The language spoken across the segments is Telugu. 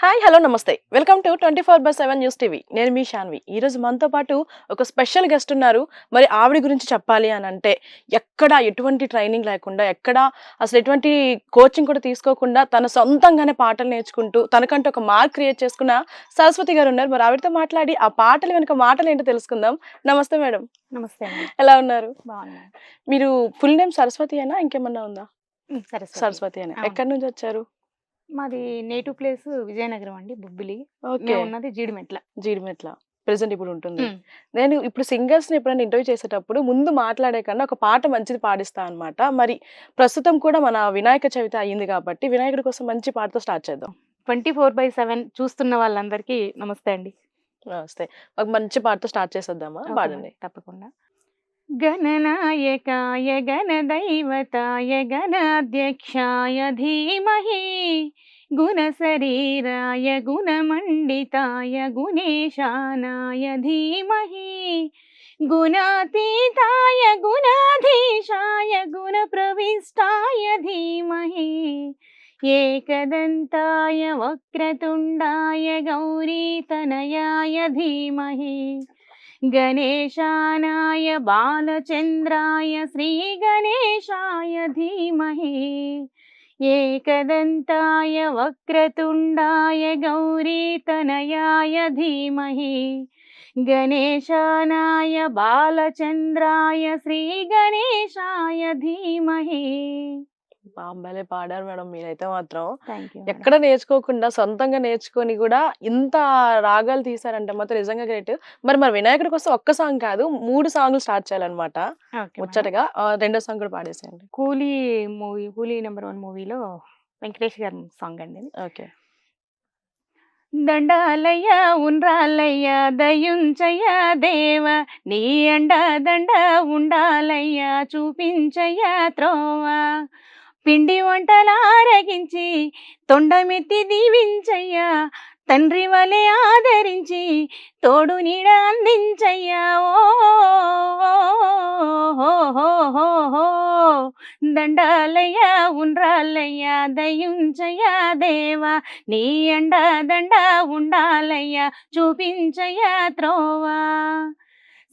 హాయ్ హలో నమస్తే వెల్కమ్ టు 24/7 న్యూస్ టీవీ. నేను మీ శాన్వి. ఈరోజు మనతో పాటు ఒక స్పెషల్ గెస్ట్ ఉన్నారు. మరి ఆవిడ గురించి చెప్పాలి అని అంటే ఎక్కడ ఎటువంటి ట్రైనింగ్ లేకుండా ఎక్కడ అసలు ఎటువంటి కోచింగ్ కూడా తీసుకోకుండా తన సొంతంగానే పాటలు నేర్చుకుంటూ తనకంటూ ఒక మార్క్ క్రియేట్ చేసుకున్న సరస్వతి గారు ఉన్నారు. మరి ఆవిడతో మాట్లాడి ఆ పాటలు వెనుక మాటలు ఏంటో తెలుసుకుందాం. నమస్తే మేడం. నమస్తే అండి. ఎలా ఉన్నారు? బాగున్నాను. మీరు ఫుల్ నేమ్ సరస్వతి అయినా ఇంకేమన్నా ఉందా? సరస్వతి అయినా. అవును. ఎక్కడి నుంచి వచ్చారు? మాది నేటివ్ ప్లేస్ విజయనగరం అండి, బుబ్బిలి. ఓకే. మేము ఉన్నది జీడిమెట్ల. జీడిమెట్ల ప్రెసెంట్ ఇప్పుడు ఉంటుంది. నేను ఇప్పుడు సింగర్స్ ని ఎప్పుడైనా ఇంటర్వ్యూ చేసేటప్పుడు ముందు మాట్లాడే కన్నా ఒక పాట మంచిది పాడిస్తా అన్నమాట. మరి ప్రస్తుతం కూడా మన వినాయక చవితి అయ్యింది కాబట్టి వినాయకుడి కోసం మంచి పాటతో స్టార్ట్ చేద్దాం. 24/7 చూస్తున్న వాళ్ళందరికీ నమస్తే అండి. వస్తే ఒక మంచి పాటతో స్టార్ట్ చేసేద్దామా? ఓకే పాడండి. మరి, తప్పకుండా. గణనాయకాయ గణదైవతాయ గణాధ్యక్షాయ ధీమహి గుణశరీరాయ గుణమండితాయ గుణేశానాయ ధీమహి గుణాతీతాయ గుణాధీశాయ గుణప్రవిష్టాయ ధీమహి ఏకదంతాయ వక్రతుండాయ గౌరీతనయాయ ధీమహి గణేశానాయ బాలచంద్రాయ శ్రీగణేశాయ ధీమహి ఏకదంతాయ వక్రతుండాయ గౌరీతనయాయ ధీమహి గణేశానాయ బాలచంద్రాయ శ్రీగణేశాయ ధీమహి. భలే పాడారు మేడం మీరైతే మాత్రం. Thank you. ఎక్కడ నేర్చుకోకుండా సొంతంగా నేర్చుకొని కూడా ఇంత రాగాలు తీసారంటే మాత్రం నిజంగా గ్రేట్. మరి వినాయకుడి కోసం ఒక్క సాంగ్ కాదు 3 సాంగ్లు స్టార్ట్ చేయాలన్నమాట ముచ్చటగా. రెండో సాంగ్ కూడా పాడేసేయండి. కూలీ మూవీ, కూలీ నెంబర్ 1 మూవీలో వెంకటేష్ గారి సాంగ్ అండి. ఓకే. దండాలయ్య ఉండ్రాలయ్య దయుంచయ్య దేవ నీ అండ దండ ఉండాలయ్య చూపించయ్య త్రోవ పిండి వంటలారగించి తొండమెత్తి దీవించయ్యా తండ్రి వలె ఆదరించి తోడు నీడ అందించయ్యా. ఓ దండాలయ్య ఉండ్రాలయ్య దయుంచయ్య దేవ నీ అండ దండ ఉండాలయ్య చూపించయ్య త్రోవా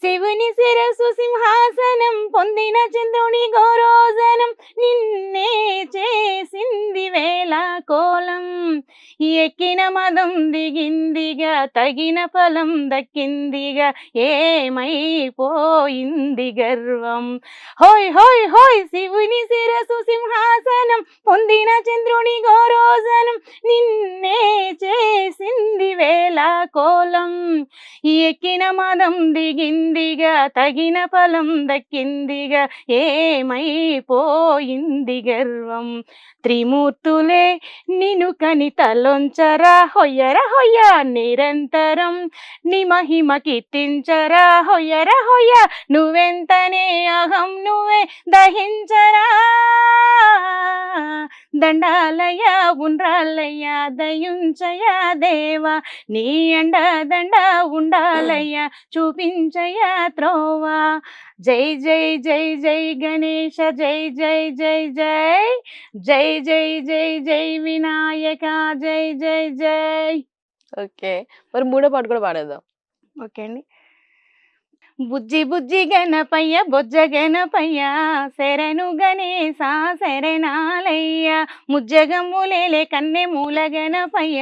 శివుని శిరసు సింహాసనం పొందిన చంద్రుని గౌరోజనం నిన్నే చేసింది వేళ కోలం ఎక్కిన మదం దిగిందిగా తగిన ఫలం దక్కిందిగా ఏమైపోయింది గర్వం. హోయ్ హోయ్ హోయ్ శివుని శిరసు సింహాసనం పొందిన చంద్రుని గౌరోజనం నిన్నే చేసింది వేళ కోలం ఎక్కిన మదం దిగిందిగా తగిన ఫలం దక్కిందిగా ఏమైపోయింది గర్వం. త్రిమూర్తులే నిను కని తలొంచరా హొయ్యరా హొయ్య నిరంతరం ని మహిమ కీర్తించరా హొయ్యరా హొయ్య నువ్వెంతనే అహం నువ్వే దహించరా. దండాలయ్య ఉండ్రాలయ్య దయుంచయ్య దేవ నీ అండ దండ ఉండాలయ్య చూపించయ్య త్రోవా. జై జై జై జై గణేశ జై జై జై జై జై జై జై జై వినాయక జై జై జై. ఓకే. మరి మూడో పాట కూడా పాడేద్దాం. ఓకే అండి. బుజ్జి బుజ్జి గణపయ్య బొజ్జ గణపయ్య శరణు గణేశ శరణాలయ్య ముజ్జగమ్ములేలే కన్నె మూల గణపయ్య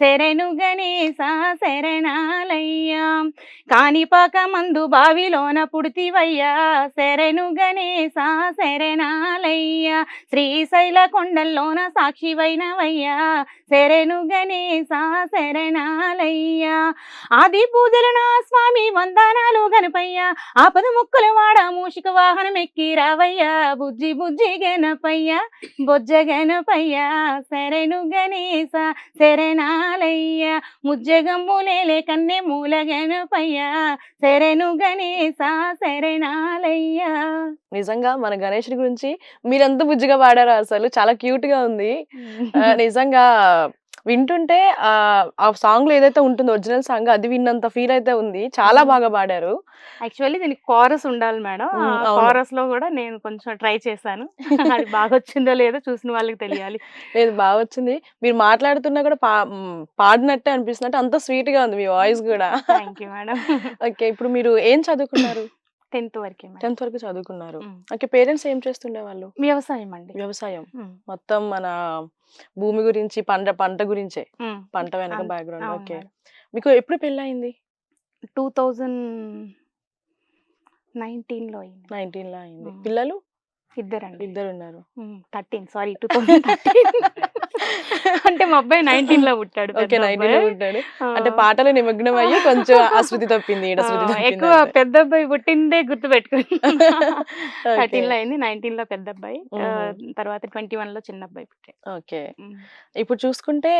శరణు గణేశ శరణాలయ్య కాణిపాక మందు బావిలోన పుడితివయ్యా శరణు గణేశ శరణాలయ్య శ్రీశైల కొండల్లోన సాక్షివైనవయ్యా శరణు గణేశ శరణాలయ్య ఆది పూజలు నా స్వామి వందనాలు గణపయ్య ఆపద ముక్కలు వాడ మూషిక వాహనం ఎక్కి రావయ్యా బుజ్జి బుజ్జి గణపయ్య బొజ్జ గణపయ్య శరణు గణేశ శరణాలయ్య ముజ్జగమ్ములేలే కన్నె మూల గణపయ్య శరణు గణేశ శరణాలయ్య. నిజంగా మన గణేశుడి గురించి మీరెంత బుజ్జిగా పాడారో అసలు చాలా క్యూట్ గా ఉంది. నిజంగా వింటుంటే ఆ సాంగ్ లో ఏదైతే ఉంటుందో ఒరిజినల్ సాంగ్ అది విన్నంత ఫీల్ అయితే ఉంది. చాలా బాగా పాడారు. యాక్చువల్లీ దీనికి కోరస్ ఉండాలి మేడం. ఆ అవును. కోరస్ లో కూడా నేను కొంచెం ట్రై చేశాను. అది బాగా వచ్చిందో లేదో చూసిన వాళ్ళకి తెలియాలి. లేదు బా వచ్చింది. మీరు మాట్లాడుతున్నా కూడా పాడినట్టే అనిపిస్తుంది. అంటే అంత స్వీట్ గా ఉంది మీ వాయిస్ కూడా. Thank you madam. ఓకే. ఇప్పుడు మీరు ఏం చదువుకున్నారు? 10th వరకే మేడం. 10th వరకు చదువుకున్నారు. ఉమ్. ఓకే. పేరెంట్స్ ఏం చేస్తుండేవాళ్ళు? వ్యవసాయం అండి. వ్యవసాయం. ఉమ్. మొత్తం మన భూమి గురించి పంట గురించే. ఉమ్. పంట వెనక అవును బ్యాక్‌గ్రౌండ్. అవును ఓకే. మేడం. మీకు ఎప్పుడు పెళ్లయింది? 2019లో అయింది. 19లో అయింది. ఉమ్. పిల్లలు? ఇద్దరండి. ఇద్దరున్నారు. 13 సారీ 2013. అంటే మా అబ్బాయి 19లో పుట్టాడు, ఓకే. పెద్ద 19లో అబ్బాయి. పుట్టాడు. ఆ, అంటే పాటలో నిమగ్నం అయ్యి కొంచెం ఆ శృతి తప్పింది. ఈడ ఆ, శృతి తప్పింది ఎక్కువ అంతే. పెద్ద అబ్బాయి పుట్టిందే గుర్తు పెట్టుకుని. ఓకే. 13లో అయింది, 19లో పెద్ద అబ్బాయి. హుహు. తర్వాత 21లో చిన్న అబ్బాయి పుట్టాడు. ఓకే. ఉమ్. ఇప్పుడు చూసుకుంటే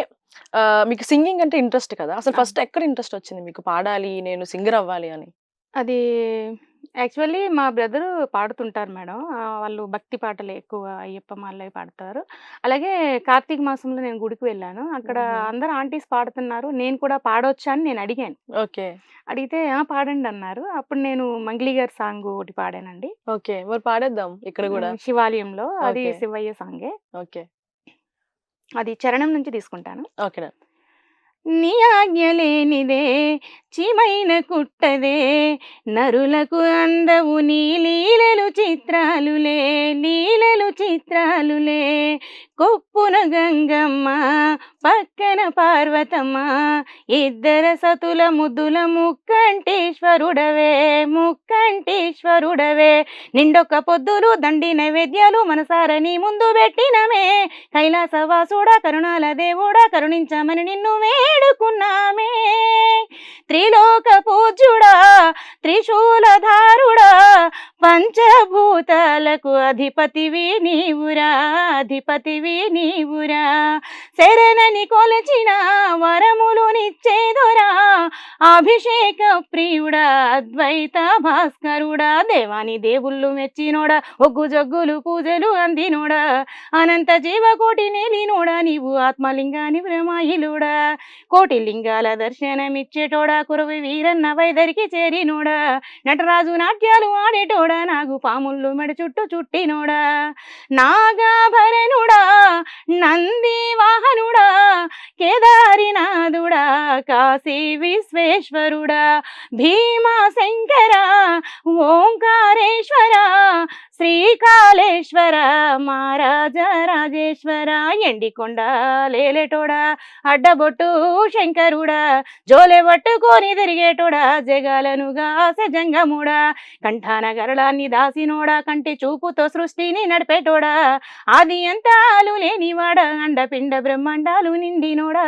మీకు సింగింగ్ అంటే ఇంట్రెస్ట్ కదా! అసలు ఆ. ఫస్ట్ ఎక్కడ ఇంట్రెస్ట్ వచ్చింది మీకు? పాడాలి, నేను సింగర్ అవ్వాలి అని? అది యాక్చువల్లీ మా బ్రదరు పాడుతుంటారు మేడం. వాళ్ళు భక్తి పాటలే ఎక్కువ, అయ్యప్ప మాలలవి పాడతారు. అలాగే కార్తీక మాసంలో నేను గుడికి వెళ్ళాను. అక్కడ హుహు. అందరూ ఆంటీస్ పాడుతున్నారు. నేను కూడా పాడొచ్చా అని నేను అడిగాను. ఓకే. అడిగితే "ఆ! పాడండి" అన్నారు. అప్పుడు నేను మంగ్లీ గారి సాంగ్ ఒకటి పాడానండి. ఓకే. మరి పాడేద్దాం ఇక్కడ గూడా. శివాలయంలో. అది ఓకే. శివయ్య సాంగే. ఓకే. అది చరణం నుంచి తీసుకుంటాను. ఓకే. నీ ఆజ్ఞ లేనిదే చీమైన కుట్టదే, నరులకు అందవు నీ లీలలు చిత్రాలులే, లీలలు చిత్రాలులే. కొప్పున గంగమ్మ పక్కన పార్వతమ్మ, ఇద్దర సతుల ముద్దుల ముక్కంటేశ్వరుడవే, ముక్కంటేశ్వరుడవే. నిండొక్క పొద్దులు దండి నైవేద్యాలు మనసార నీ ముందు పెట్టినమే, కైలాసవాసుడా కరుణాల దేవుడా కరుణించమని నిన్ను వేడుకున్నామే. త్రిలోక పూజ్యుడా త్రిశూలధారుడా, పంచభూతాలకు అధిపతివి నీవురా, అధిపతివి నీవురా. శరణని కొలచిన వరములు నిచ్చేదొరా, అభిషేక ప్రియుడా అద్వైత భాస్కరుడా. దేవాని దేవుళ్ళు మెచ్చినోడా, ఒగ్గు జగ్గులు పూజలు అందినోడా, అనంత జీవకోటి నేలినోడా, నీవు ఆత్మలింగాని బ్రహ్మాయిలుడా. కోటి లింగాల దర్శనమిచ్చేటోడా, కురవి వీరన్న వైదరికి చేరినోడా, నటరాజు నాట్యాలు ఆడేటోడా, నాగు పాముళ్ళు మెడ చుట్టూ చుట్టినోడా, నాగాభరణుడా నంది వాహనుడా, కేదారినాథుడా కాశీ విశ్వేశ్వరుడా, భీమా శంకర ఓంకారేశ్వర, శ్రీకాళేశ్వర మహారాజ రాజేశ్వర. ఎండికొండ లేలేటోడా, అడ్డబొట్టు శంకరుడా, జోలె పట్టుకొని తిరిగేటోడా, జగాలను గాసె జంగముడా, కంఠాన గరళాన్ని దాసినోడా, కంటి చూపుతో సృష్టిని నడిపేటోడా, ఆది అంతాలు లేనివాడా, అండపిండ బ్రహ్మాండాలు నిండినోడా.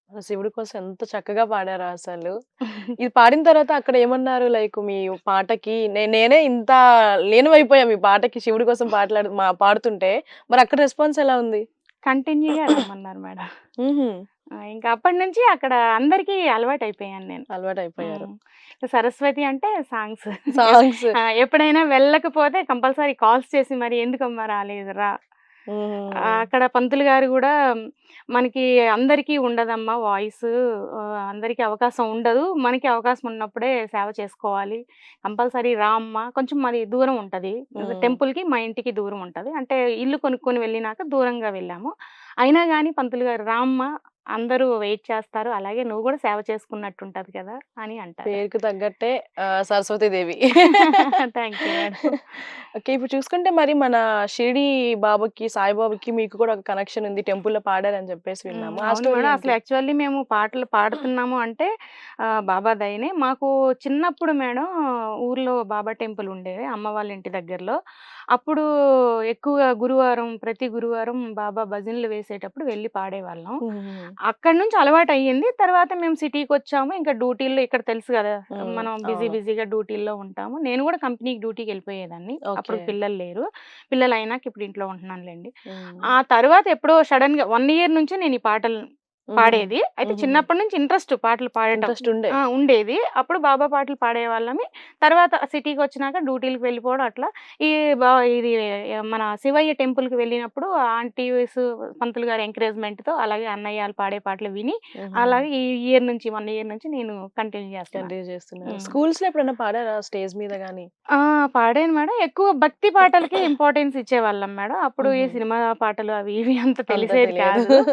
శివుడి కోసం ఎంత చక్కగా పాడారో అసలు. ఇది పాడిన తర్వాత అక్కడ ఏమన్నారు? లైక్ మీ పాటకి నేనే ఇంత లీనమైపోయా మీ పాటకి శివుడి కోసం పాడుతుంటే. మరి అక్కడ రెస్పాన్స్ ఎలా ఉంది? కంటిన్యూగా రమ్మన్నారు మేడం. హుహు. ఇంకా అప్పటి నుంచి అక్కడ అందరికీ అలవాటు అయిపోయాను నేను. అలవాటయిపోయారు. సరస్వతి అంటే సాంగ్స్. సాంగ్స్. ఎప్పుడైనా వెళ్ళకపోతే కంపల్సరీ కాల్స్ చేసి మరి ఎందుకమ్మా రాలేదురా. అక్కడ పంతులు గారు కూడా మనకి అందరికీ ఉండదమ్మా వాయిస్, అందరికీ అవకాశం ఉండదు, మనకి అవకాశం ఉన్నప్పుడే సేవ చేసుకోవాలి, కంపల్సరీ రా అమ్మా. కొంచెం మాది దూరం ఉంటుంది, టెంపుల్కి మా ఇంటికి దూరం ఉంటుంది, అంటే ఇల్లు కొనుక్కొని వెళ్ళినాక దూరంగా వెళ్ళాము. అయినా కానీ పంతులు గారు రా అమ్మా, అందరూ వెయిట్ చేస్తారు, అలాగే నువ్వు కూడా సేవ చేసుకున్నట్టు ఉంటది కదా అని అంటారు. పేరుకు తగ్గట్టే Saraswatidevi. Thank you madam. Okay. ఇప్పుడు చూసుకుంటే మరి మన షిరిడి బాబాకి, సాయిబాబాకి మీకు కూడా ఒక కనెక్షన్ ఉంది. టెంపుల్‌లో పాడారని చెప్పేసి విన్నాము. ఆ అవును స్టోరీ మేడం. ఏంటి? అసలు యాక్చువల్లీ మేము పాటలు పాడుతున్నాము అంటే బాబా దయనే. మాకు చిన్నప్పుడు మేడం ఊర్లో బాబా టెంపుల్ ఉండేది అమ్మ వాళ్ళ ఇంటి దగ్గరలో. అప్పుడు ఎక్కువగా ప్రతి గురువారం బాబా భజనలు వేసేటప్పుడు వెళ్ళి పాడేవాళ్ళం. హుహు. అక్కడి నుంచి అలవాటు అయ్యింది. తర్వాత మేము సిటీకి వచ్చాము. ఇంకా డ్యూటీల్లో ఇక్కడ తెలుసు కదా, మనం అవును. బిజీగా డ్యూటీల్లో ఉంటాము. నేను కూడా కంపెనీకి డ్యూటీకి వెళ్ళిపోయేదాన్ని. అప్పుడు ఓకే. పిల్లలు లేరు. పిల్లలు అయినాక ఇప్పుడు ఇంట్లో ఉంటున్నానులేండి. హ్మ్. ఆ తర్వాత ఎప్పుడో సడన్‌గా 1 ఇయర్ నుంచే నేను ఈ పాటలు పాడేది. అయితే చిన్నప్పటి నుంచి ఇంట్రెస్ట్ పాటలు పాడటం ఇంట్రెస్ట్ ఉండే. ఉండేది. అప్పుడు బాబా పాటలు పాడేవాళ్ళమి. తర్వాత సిటీకొచ్చినాక డ్యూటీలకి వెళ్ళిపోవడం అట్లా. ఈ ఇది మన శివయ్య టెంపుల్‌కి వెళ్ళినప్పుడు ఆంటీస్, పంతులు గారి ఎంకరేజ్‌మెంట్‌తో అలాగే అన్నయ్యలు పాడే పాటలు విని అలాగే ఈ ఇయర్ నుంచి 1 ఇయర్ నుంచి నేను కంటిన్యూ చేస్తున్నాను. కంటిన్యూ చేస్తున్నారు. హ్మ్. స్కూల్స్‌లో ఎప్పుడైనా పాడారా స్టేజ్ మీద గాని? ఆ! పాడాను మేడం. ఎక్కువ భక్తి పాటలకి ఇంపార్టెన్స్ ఇచ్చేవాళ్ళం మేడం. అప్పుడు ఈ సినిమా పాటలు అవి ఇవి అంత అంత తెలిసేది తెలియదు. కాదు.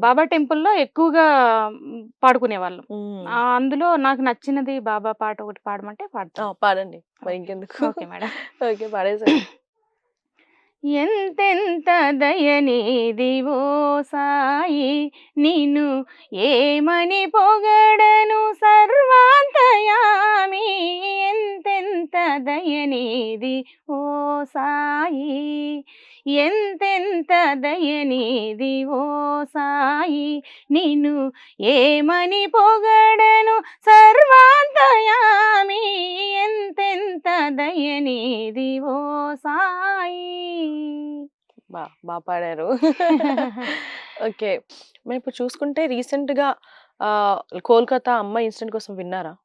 బాబా టెంపుల్‌లో ఎక్కువగా పాడుకునేవాళ్ళం. హ్మ్. అందులో నాకు నచ్చినది బాబా పాట ఒకటి పాడమంటే ఆ! పాడతాను. పాడండి. మరి ఓకే. ఇంకెందుకు. Okay madam. ఓకే. పాడేసేయండి. ఎంతెంత దయనీదివో సాయి నిన్ను ఏమని పొగడను సర్వాంతయామి ఎంతెంత దయనీది ఓ సాయి ఎంతెంత దయనీది ఓ సాయి నిన్ను ఏమని పొగడను సర్వాంతయామి ఎంతెంత దయనీది ఓ సాయి బా పాడారు. ఓకే. మరిప్పుడు చూసుకుంటే రీసెంట్‌గా కోల్‌కతా అమ్మాయి ఇన్సిడెంట్ కోసం విన్నారా?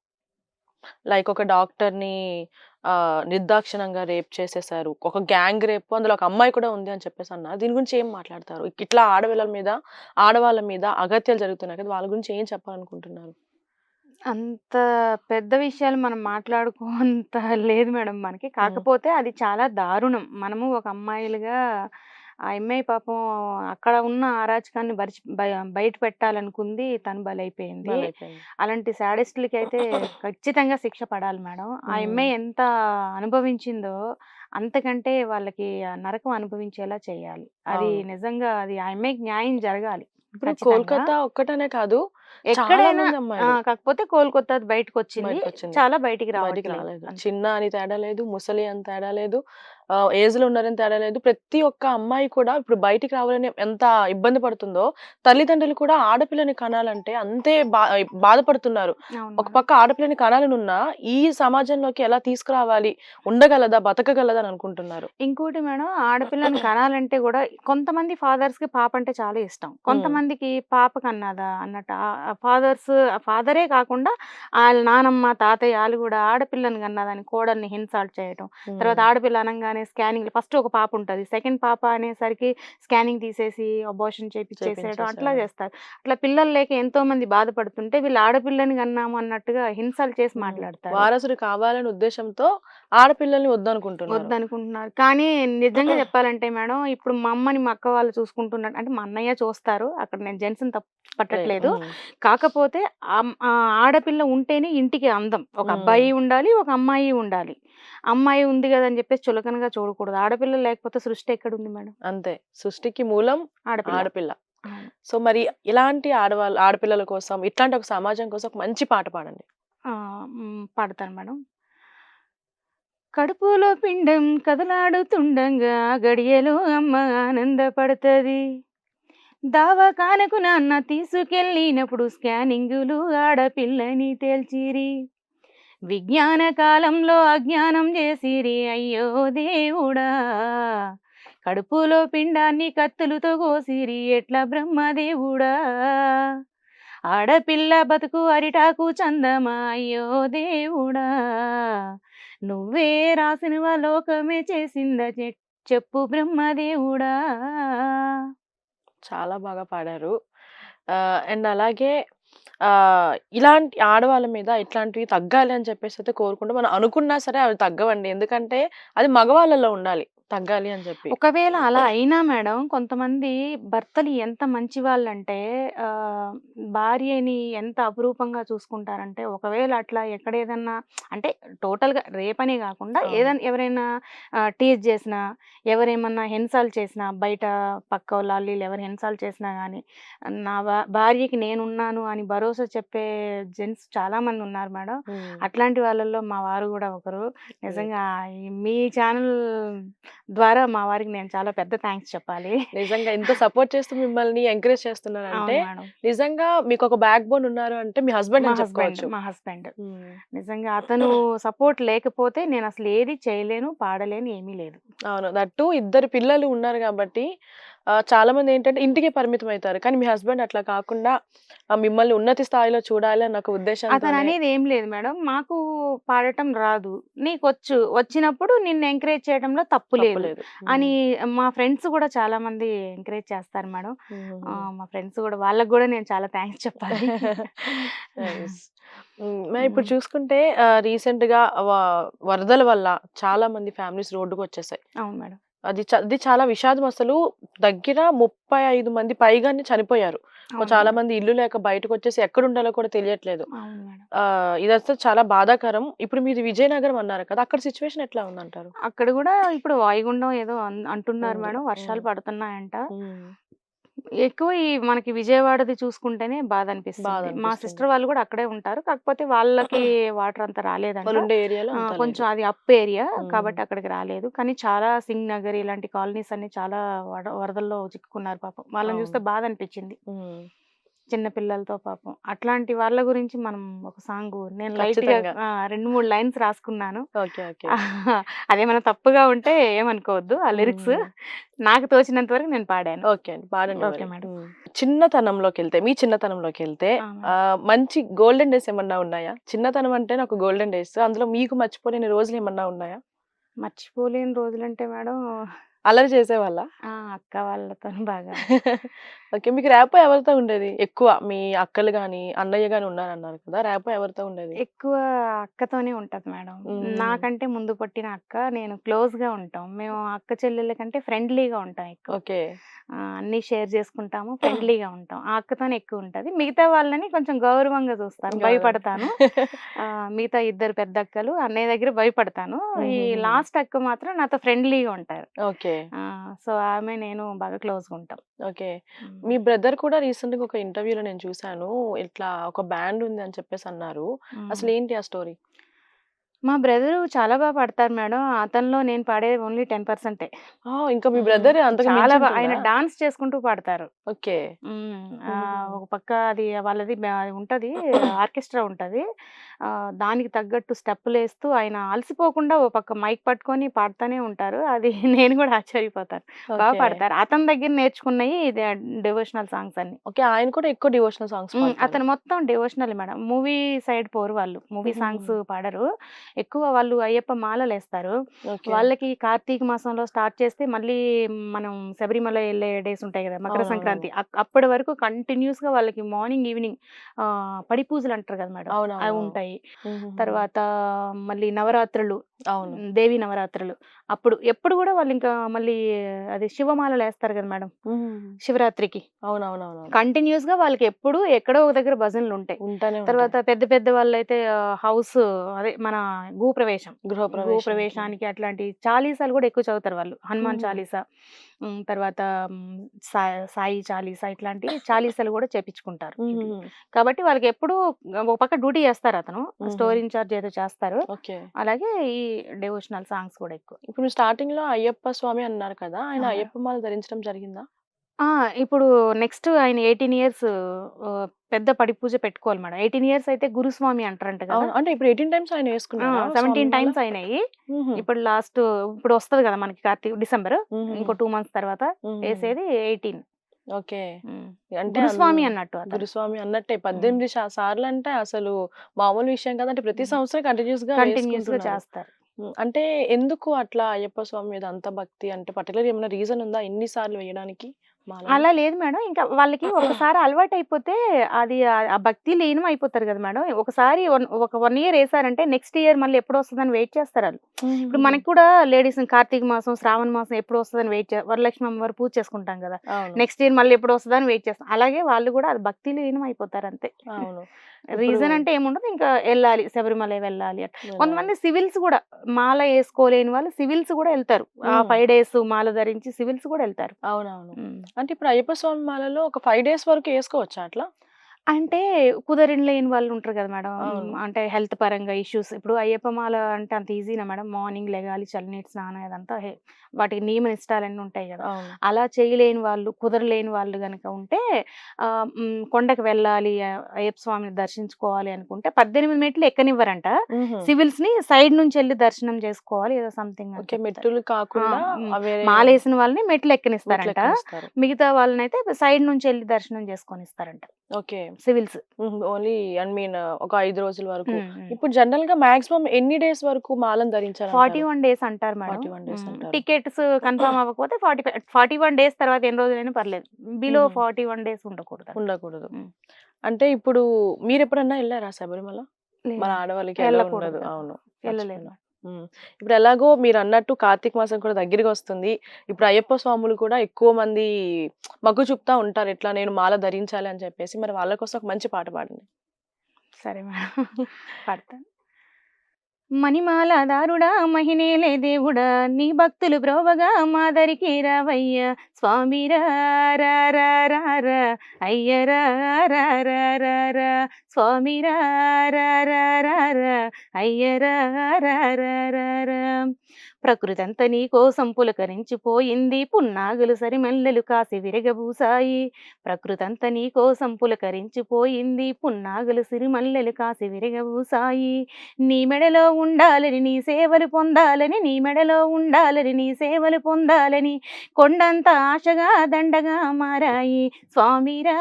లైక్ ఒక డాక్టర్‌ని నిర్దాక్షిణ్యంగా రేప్ చేసేసారు. ఒక గ్యాంగ్ రేప్ అందులో ఒక అమ్మాయి కూడా ఉంది అని చెప్పేసన్నారు. దీని గురించి ఏం మాట్లాడతారు? ఇట్లా ఆడవాళ్ళ మీద అగత్యాలు జరుగుతున్నాయి కదా! వాళ్ళ గురించి ఏం చెప్పాలనుకుంటున్నారు? అంత పెద్ద విషయాలు మనం మాట్లాడుకోంత లేదు మేడం మనకి. హ్మ్. కాకపోతే అది చాలా దారుణం. మనము ఒక అమ్మాయిలుగా ఆ అమ్మాయి పాపం అక్కడ ఉన్న అరాచకాన్ని బయట పెట్టాలనుకుంది. తను బలైపోయింది. బలైపోయింది. అలాంటి శాడిస్టులకైతే ఖచ్చితంగా శిక్ష పడాలి మేడం. ఆ హ్మ్. అమ్మాయి ఎంత అనుభవించిందో అంతకంటే వాళ్ళకి ఆ నరకం అనుభవించేలా చేయాలి. అది అవును. నిజంగా అది ఆ అమ్మాయికి న్యాయం జరగాలి. ఇప్పుడు ఖచ్చితంగా. కోల్‌కతా ఒక్కటనే కాదు. చాలా ఎక్కడైనా మంది అమ్మాయిలు కాకపోతే కోల్‌కొత్తది బయటకొచ్చింది. బయటకొచ్చింది. చాలా బయటికి బయటికి రావట్లేదు. రాలేదు. అంతే. చిన్న అని తేడా లేదు. ముసలి అని తేడా లేదు. ఏజ్‌లో ఉన్నారని తేడా లేదు. ప్రతి ఒక్క అమ్మాయి కూడా ఇప్పుడు బయటికి రావాలని ఎంత ఇబ్బంది పడుతుందో, తల్లిదండ్రులు కూడా ఆడపిల్లని కనాలంటే అంతే బాధపడుతున్నారు. అవును ఒక మేడం. పక్క ఆడపిల్లని కనాలనున్నా, ఈ సమాజంలోకి ఎలా తీసుకురావాలి? ఉండగలదా? బతకగలదా? అని అనుకుంటున్నారు. ఇంకోటి మేడం ఆడపిల్లని కనాలంటే గూడా కొంతమంది ఫాదర్స్‌కి పాప అంటే చాలా ఇష్టం. హ్మ్. కొంతమందికి పాప కన్నాదా అన్నట్టు ఫాదరే కాకుండా ఆళ్ళ నానమ్మ, తాతయ్య ఆళ్ళు గూడా ఆడపిల్లని కన్నాదని కోడల్ని ఇన్సల్ట్ చేయటం. తర్వాత హ్మ్. ఆడపిల్ల అనంగానే స్కానింగ్‌లు ఫస్ట్ ఒక పాప ఉంటది. సెకండ్ పాప అనేసరికి స్కానింగ్ తీసేసి అబార్షన్ చేపిచ్చేసేయడం అట్లా చేపించేసారు. చేస్తారు. అట్లా పిల్లలు లేక ఎంతోమంది బాధపడుతుంటే వీళ్ళు ఆడపిల్లని కన్నాము అన్నట్టుగా ఇన్సల్ట్ చేసి హ్మ్. మాట్లాడతారు. వారసుడు కావాలనే ఉద్దేశంతో ఆడపిల్లల్ని వద్దనుకుంటున్నారు. వద్దనుకుంటున్నారు. కానీ నిజంగా చెప్పాలంటే మేడం, ఇప్పుడు మా అమ్మని మా అక్క వాళ్ళు చూసుకుంటున్నారు. అంటే మా అన్నయ్య చూస్తారు. అక్కడ నేను జెంట్స్‌ని తప్పు లేదు. పట్టట్లేదు. హ్మ్. కాకపోతే ఆడపిల్ల ఉంటేనే ఇంటికి అందం. ఒక హ్మ్. అబ్బాయి ఉండాలి, ఒక అమ్మాయి ఉండాలి. అమ్మాయి ఉంది గదా! అని చెప్పేసి చులకనగా చూడకూడదు. ఆడపిల్ల లేకపోతే సృష్టి ఎక్కడుంది మేడం? అంతే. సృష్టికి మూలం ఆడపిల్ల. ఆడపిల్ల. అవును. సో, మరి ఇలాంటి ఆడపిల్లల కోసం, ఇట్లాంటి ఒక సమాజం కోసం ఒక మంచి పాట పాడండి. పాడతాను మేడం. కడుపులో పిండం కదలాడుతుండంగా గడియలో అమ్మ ఆనందపడతది. దవాఖానకు నాన్న తీసుకెళ్ళినప్పుడు స్కానింగులు ఆడపిల్లని తేల్చిరి. విజ్ఞాన కాలంలో అజ్ఞానం చేసిరి అయ్యో దేవుడా. కడుపులో పిండాన్ని కత్తులతో కోసిరి ఎట్లా బ్రహ్మదేవుడా. ఆడపిల్ల బతుకు అరిటాకు చందమా అయ్యో దేవుడా. నువ్వే రాసినవ లోకమే చేసిందా చెప్పు బ్రహ్మదేవుడా. చాలా బాగా పాడారు. అండ్ అలాగే ఇలాంటి ఆడవాళ్ళ మీద ఇట్లాంటివి తగ్గాలి అని చెప్పేసైతే కోరుకుంటూ మనం అనుకున్నా సరే అవి తగ్గవండి. ఎందుకంటే అది మగవాళ్ళలో ఉండాలి తగ్గాలి అని చెప్పి. ఒకవేళ అలా అయినా మేడం కొంతమంది భర్తలు ఎంత మంచి వాళ్ళంటే ఆహ్, భార్యని ఎంత అపురూపంగా చూసుకుంటారంటే, ఒకవేళ అట్లా ఎక్కడేదన్నా అంటే టోటల్‌గా రేపనే గాకుండా అవును. ఎవరైనా టీజ్ చేసినా, ఎవరేమన్నా ఇన్సల్ట్ చేసినా, బయట పక్కోళ్ళు ఆళ్ళు ఈళ్ళు ఎవరు ఇన్సల్ట్ చేసినా గానీ, నా భార్యకి నేనున్నాను అని భరోసా చెప్పే జెంట్స్ చాలామంది ఉన్నారు మేడం. హ్మ్. అట్లాంటి వాళ్ళలో మా వారు గూడా ఒకరు. గ్రేట్. నిజంగా మీ ఛానల్ ద్వారా మా వారికి నేను చాలా పెద్ద థాంక్స్ చెప్పాలి. నిజంగా ఇంత సపోర్ట్ చేస్తూ మిమ్మల్ని ఎంకరేజ్ చేస్తున్నారంటే, అవును మేడం. నిజంగా మీకొక బ్యాక్ బోన్ ఉన్నారు అంటే మీ హస్బెండ్ అని చెప్పుకోవచ్చు. మా హస్బెండ్. హ్మ్. నిజంగా అతను సపోర్ట్ లేకపోతే నేనసలు ఏది చేయలేను, పాడలేను, ఏమీ లేదు. అవును. దట్ టూ ఇద్దరు పిల్లలు ఉన్నారు గాబట్టి చాలా మంది ఏంటంటే ఇంటికే పరిమితం అవుతారు. కానీ మీ హస్బెండ్ అట్లా కాకుండా మిమ్మల్ని ఉన్నతి స్థాయిలో చూడాలి అన్న ఒక అతను ఉద్దేశంతోనే అనేది ఏం లేదు మేడం. మాకు పాడటం రాదు. నీకొచ్చు. వచ్చినప్పుడు నిన్ను ఎంకరేజ్ చేయడంలో తప్పు లేదు తప్పులేదు. అని మా ఫ్రెండ్స్ గూడా చాలా మంది ఎంకరేజ్ చేస్తారు మేడం. హుహుహు. మా ఫ్రెండ్స్ గూడా వాళ్ళకి గూడా నేను చాలా థాంక్స్ చెప్పాలి. నైస్. మరి ఇప్పుడు హ్మ్. చూసుకుంటే రీసెంట్‌గా వరదల వల్ల చాలా మంది ఫ్యామిలీస్ రోడ్డుకొచ్చేసాయి. అవును మేడం. అది చాలా విషాదం అసలు. దగ్గర 35 మంది పైగానే చనిపోయారు. అవును చాలా మేడం. మంది ఇల్లు లేక బయటకొచ్చేసి ఎక్కడుండాలో కూడా తెలియట్లేదు. అవును మేడం. ఇదసలు చాలా బాధాకరం. ఇప్పుడు మీది విజయనగరం అన్నారు కదా! అక్కడ సిట్యుయేషన్ ఎట్లా ఉందంటారు? అక్కడ గూడా ఇప్పుడు వాయుగుండం ఏదో అంటున్నారు ఉంది. మేడం. వర్షాలు పడుతున్నాయంట. హ్మ్. ఎక్కువ ఈ మనకి విజయవాడది చూసుకుంటేనే బాధనిపిస్తుంది. మా బాధనిపిస్తుంది. సిస్టర్ వాళ్ళు గూడా అక్కడే ఉంటారు. కాకపోతే వాళ్ళకి వాటర్ అంత రాలేదంట. వాళ్ళుండే ఏరియాలో అంత కొంచెం లేదు. అది అప్ ఏరియా హ్మ్. కాబట్టి అక్కడికి రాలేదు. కానీ చాలా సింగ్ నగర్ ఇలాంటి కాలనీస్ అన్ని చాలా వరదల్లో చిక్కుకున్నారు పాపం. వాళ్ళని అవును. చూస్తే బాధనిపించింది. హ్మ్. చిన్న పిల్లలతో పాపం. అట్లాంటి వాళ్ళ గురించి మనం ఒక సాంగు నేను లైట్‌గా ఖచ్చితంగా. 2, 3 లైన్స్ రాసుకున్నాను. ఓకే. ఓకే. అదేమైనా తప్పుగా ఉంటే ఏమనుకోవద్దు. ఆ లిరిక్స్ హ్మ్. నాకు తోచినంత వరకు నేను పాడాను. ఓకే అండి. పాడండి ఓకే మరి. మేడం. చిన్నతనంలోకెళ్తే మీ చిన్నతనంలోకెళ్తే మేడం. మంచి గోల్డెన్ డేస్ ఏమన్నా ఉన్నాయా? చిన్నతనం అంటేనే ఒక గోల్డెన్ డేస్. అందులో మీకు మర్చిపోలేని రోజులేమన్నా ఉన్నాయా? మర్చిపోలేని రోజులంటే మేడం అల్లరి చేసేవాళ్ళా? అక్క వాళ్ళతోని బాగా ఓకే. మీకు ర్యాపో ఎవరితో ఉండేది? ఎక్కువ మీ అక్కలు గాని, అన్నయ్య గాని ఉన్నారన్నారు కదా! ర్యాపో ఎవరితో ఉండేది? ఎక్కువ అక్కతోనే ఉంటది మేడం. హ్మ్. నాకంటే ముందు పుట్టిన అక్క, నేను క్లోజ్‌గా ఉంటాం. మేము అక్క చెల్లెళ్ళ కంటే ఫ్రెండ్లీగా ఉంటాం ఎక్కువ. ఓకే. అన్నీ షేర్ చేసుకుంటాము. ఫ్రెండ్లీగా ఉంటాం. ఆ అక్కతోనే ఎక్కువుంటది. మిగతా వాళ్ళని కొంచెం గౌరవంగా చూస్తాను. గౌరవం. భయపడతాను. మిగతా ఇద్దరు పెద్దక్కలు, అన్నయ్య దగ్గర భయపడతాను. ఈ హుహుహు. లాస్ట్ అక్క మాత్రం నాతో ఫ్రెండ్లీగా ఉంటారు. ఓకే. సో, ఆమె నేను బాగా క్లోజ్‌గా ఉంటాం. ఓకే. హ్మ్. మీ బ్రదర్ కూడా రీసెంట్‌గా ఒక ఇంటర్వ్యూలో నేను చూసాను. ఇట్లా ఒక బ్యాండ్ ఉంది అని చెప్పేసి అన్నారు. హ్మ్. అసలేంటి ఆ స్టోరీ? మా బ్రదరు చాలా పాడతారు మేడం. అతనిలో నేను పాడేది ఓన్లీ 10%. ఇంకా మీ హ్మ్. బ్రదర్ అంతకు చాలా ఆయన మించుంటుందా? డాన్స్ చేసుకుంటూ పాడతారు. ఓకే. హ్మ్. హుహుహు. ఒక పక్క అది వాళ్ళది ఉంటది. ఆర్కెస్ట్రా ఉంటది. దానికి తగ్గట్టు స్టెప్పులేస్తూ ఆయన అలసిపోకుండా ఓ పక్క మైక్ పట్టుకొని పాడుతూనే ఉంటారు. అది నేను గూడా ఆశ్చర్యపోతాను. ఓకే. పాడతారు. అతని దగ్గర నేర్చుకున్నయి డివోషనల్ సాంగ్స్ అన్నీ. ఓకే. ఆయన కూడా ఎక్కువ డివోషనల్ సాంగ్స్ పాడతారు. అతను మొత్తం డివోషనలే మేడం. మూవీ సైడ్ పోరు వాళ్ళు. మూవీ హుహుహు. సాంగ్స్ పాడరు. ఎక్కువ వాళ్ళు అయ్యప్ప మాలలేస్తారు. ఓకే. వాళ్ళకి కార్తీక మాసంలో స్టార్ట్ చేస్తే మళ్ళీ మనం శబరిమల ఎళ్ళే డేస్ ఉంటాయి గదా! మకర అవునవునవును. సంక్రాంతి. అప్పటి వరకు కంటిన్యూస్‌గా వాళ్ళకి మార్నింగ్, ఈవినింగ్ పడి పూజలంటారు గదా మేడం! అవి అవునవునవును. ఉంటాయి. హుహుహు. తర్వాత మళ్ళీ నవరాత్రులు, అవును. దేవి నవరాత్రులు. అప్పుడు ఎప్పుడు గూడా వాళ్ళింకా మళ్ళీ అది శివమాలలేస్తారు గదా మేడం! హ్మ్. శివరాత్రికి. అవునవునవునవును. కంటిన్యూస్‌గా వాళ్ళకెప్పుడూ ఎక్కడో ఒక దగ్గర భజనలుంటాయి. ఉంటానే ఉంటాయి. తర్వాత పెద్ద పెద్ద వాళ్ళైతే హౌస్ అదే మన గృహప్రవేశం. గృహప్రవేశానికి. గృహప్రవేశానికి అట్లాంటి చాలీసాలు గూడా ఎక్కువ చదువుతారు వాళ్ళు. హనుమాన్ హుహు. చాలీసా, తర్వాత హ్మ్, సాయి చాలీసా ఇట్లాంటి చాలీసాలు గూడా చేపిచ్చుకుంటారు ఇంట్లో. హుహుహు. కాబట్టి వాళ్ళకెప్పుడూ ఒక పక్క డ్యూటీ చేస్తారతను. హుహు. స్టోర్ ఇన్‌చార్జ్ ఏదో చేస్తారు. ఓకే. అలాగే ఈ డివోషనల్ సాంగ్స్ కూడా ఎక్కువ. ఇప్పుడు మీరు స్టార్టింగ్‌లో అయ్యప్ప స్వామి అన్నారు కదా! ఆయన అవును. అయ్యప్ప మాల ధరించడం జరిగిందా? ఆ! ఇప్పుడు నెక్స్ట్ ఆయన 18 ఇయర్స్ పెద్ద పడి పూజ పెట్టుకోవాలి మేడం. 18 ఇయర్స్ అయితే గురుస్వామి అంటారంట గదా! అవును. అంటే ఇప్పుడు 18 టైమ్స్ ఆయన ఆ! యేసుకున్నారా 17 స్వామి మాల? టైమ్స్ అయినాయి. హుహు. ఇప్పుడు వస్తది గదా! మనకి డిసెంబర్. హుహుహు. ఇంకో 2 మంత్స్ తర్వాత హుహుహు. ఏసేది 18. ఓకే. హ్మ్. అంటే గురుస్వామి అన్నట్టు అతను. గురుస్వామి అన్నట్టే హ్మ్. 18 సార్లంటే అసలు మామూలు విషయం కాదు. అంటే ప్రతి హ్మ్. సంవత్సరం కంటిన్యూయస్‌గా కంటిన్యూయస్‌గా వేసుకుంటున్నారు. చేస్తారు. అంటే ఎందుకు అట్లా అయ్యప్ప స్వామి మీద అంత భక్తి? అంటే పర్టిక్యులర్ ఏమైనా రీజన్ ఉందా? ఇన్ని సార్లు వేయడానికి మాలలు? అలా లేదు మేడం. ఇంకా వాళ్ళకి ఒకసారి అలవాటయిపోతే అది ఆ భక్తి లీనం అయిపోతారు గదా మేడం. ఒకసారి ఒక 1 ఇయర్ ఏసారంటే నెక్స్ట్ ఇయర్ మళ్ళీ ఎప్పుడొస్తదని వెయిట్ చేస్తారాళ్ళు. ఇప్పుడు హుహుహు. మనకి కూడా లేడీస్ కార్తీక మాసం, శ్రావణ మాసం ఎప్పుడొస్తదని వరలక్ష్మి అమ్మవారి పూజ చేసుకుంటాం గదా! అవును. నెక్స్ట్ ఇయర్ మళ్ళీ ఎప్పుడొస్తదని వెయిట్ చేస్తాం. అలాగే వాళ్ళు గూడా అది భక్తి లీనం అయిపోతారంతే. అవును. ఇప్పుడు రీజన్ అంటే ఏముండదు. ఇంకా ఎళ్ళాలి. శబరిమల వెళ్ళాలి అట్లా. వెళ్ళాలి. కొంతమంది సివిల్స్ గూడా మాల ఏసుకోలేని వాళ్ళు సివిల్స్ గూడా ఎళ్తారు. ఆ హ్మ్. 5 డేస్ మాల ధరించి సివిల్స్ గూడా ఎళ్తారు. అవునవును. హ్మ్. అంటే ఇప్పుడు అయ్యప్ప స్వామి మాలలో ఒక 5 డేస్ వరకు ఏసుకోవచ్చా అట్లా? అంటే కుదరలేని వాళ్ళు ఉంటారు కదా మేడం. అవును. అంటే హెల్త్ పరంగా ఇష్యూస్. ఇప్పుడు అయ్యప్ప మాల అంటే అంత ఈజీనా మేడం? మార్నింగ్ లెగాలి, చల్లనీటి స్నానం అదంతా వాటికి నియమ నిష్ఠాలన్నీ ఉంటాయి గదా! అవును. అలా చేయలేని వాళ్ళు, కుదరలేని వాళ్ళు గనక ఉంటే కొండకి వెళ్ళాలి, అయ్యప్ప స్వామిని దర్శించుకోవాలి అనుకుంటే 18 మెట్లు ఎక్కనివ్వరంట. హుహు. సివిల్స్‌ని సైడ్ నుంచెళ్లి దర్శనం చేసుకోవాలి ఏదో సంథింగ్ అని ఓకే. చెప్తారు. మెట్టులు ఆ! కాకుండా వేరే మాలేసిన వాళ్ళని మెట్లు ఎక్కనిస్తారంట. మెట్లెక్కనిస్తారు. మిగతా వాళ్ళనైతే సైడ్ నుంచెళ్లి దర్శనం చేసుకొనిస్తారంట ఓకే. సివిల్స్. హుహు. ఓన్లీ ఐ మీన్ ఒక 5 రోజుల వరకు. హ్మ్. హ్మ్. ఇప్పుడు జనరల్‌గా మాక్సిమం ఎన్ని డేస్ వరకు మాలను ధరించాలంటారు? 41 డేస్ అంటారు మేడం. 41 డేస్ అంటారు. టికెట్స్ కన్ఫర్మ్ అవ్వకపోతే 41 డేస్ తర్వాత ఎన్ని రోజులైనా పర్లేదు. బిలో హుహు. 41 డేస్ ఉండకూడదంట. ఉండకూడదు. హ్మ్. అంటే ఇప్పుడు మీరెప్పుడన్నా ఎళ్లారా శబరిమల? మన లేదు. ఆడవాళ్ళకి ఎలో ఎళ్ళకూడదు ఉండదు. కదా! అవును. ఎళ్ళలేదు మర్చిపోయినా. మేడం. హ్మ్. ఇప్పుడు ఎలాగో మీరన్నట్టు కార్తీక మాసం కూడా దగ్గరకొస్తుంది. ఇప్పుడు అయ్యప్ప స్వాములు కూడా ఎక్కువ మంది మొగ్గు చూపుతా ఉంటారు. ఇట్లా నేను మాల ధరించాలి అని చెప్పేసి. మరి వాళ్ళ కోసం ఒక మంచి పాట పాడండి. సరే మేడం. పాడతాను. మణిమాల దారుడా మహినేలే దేవుడా నీ భక్తులు బ్రోవగా మాదరికి రావయ్య స్వామి రా రా రా రా రా అయ్య రా రా రా రా రా స్వామి రా రా రా రా రా అయ్య రా రా రా రా రా ప్రకృతంతా నీ కోసం పులకరించిపోయింది పున్నాగులు సరిమల్లెలు కాసి విరగబూసాయి ప్రకృతంతా నీ కోసం పులకరించిపోయింది పున్నాగులు సిరిమల్లెలు కాసి విరగబూసాయి నీ మెడలో ఉండాలని నీ సేవలు పొందాలని నీ మెడలో ఉండాలని నీ సేవలు పొందాలని కొండంత ఆశగా దండగా మారాయి స్వామి రా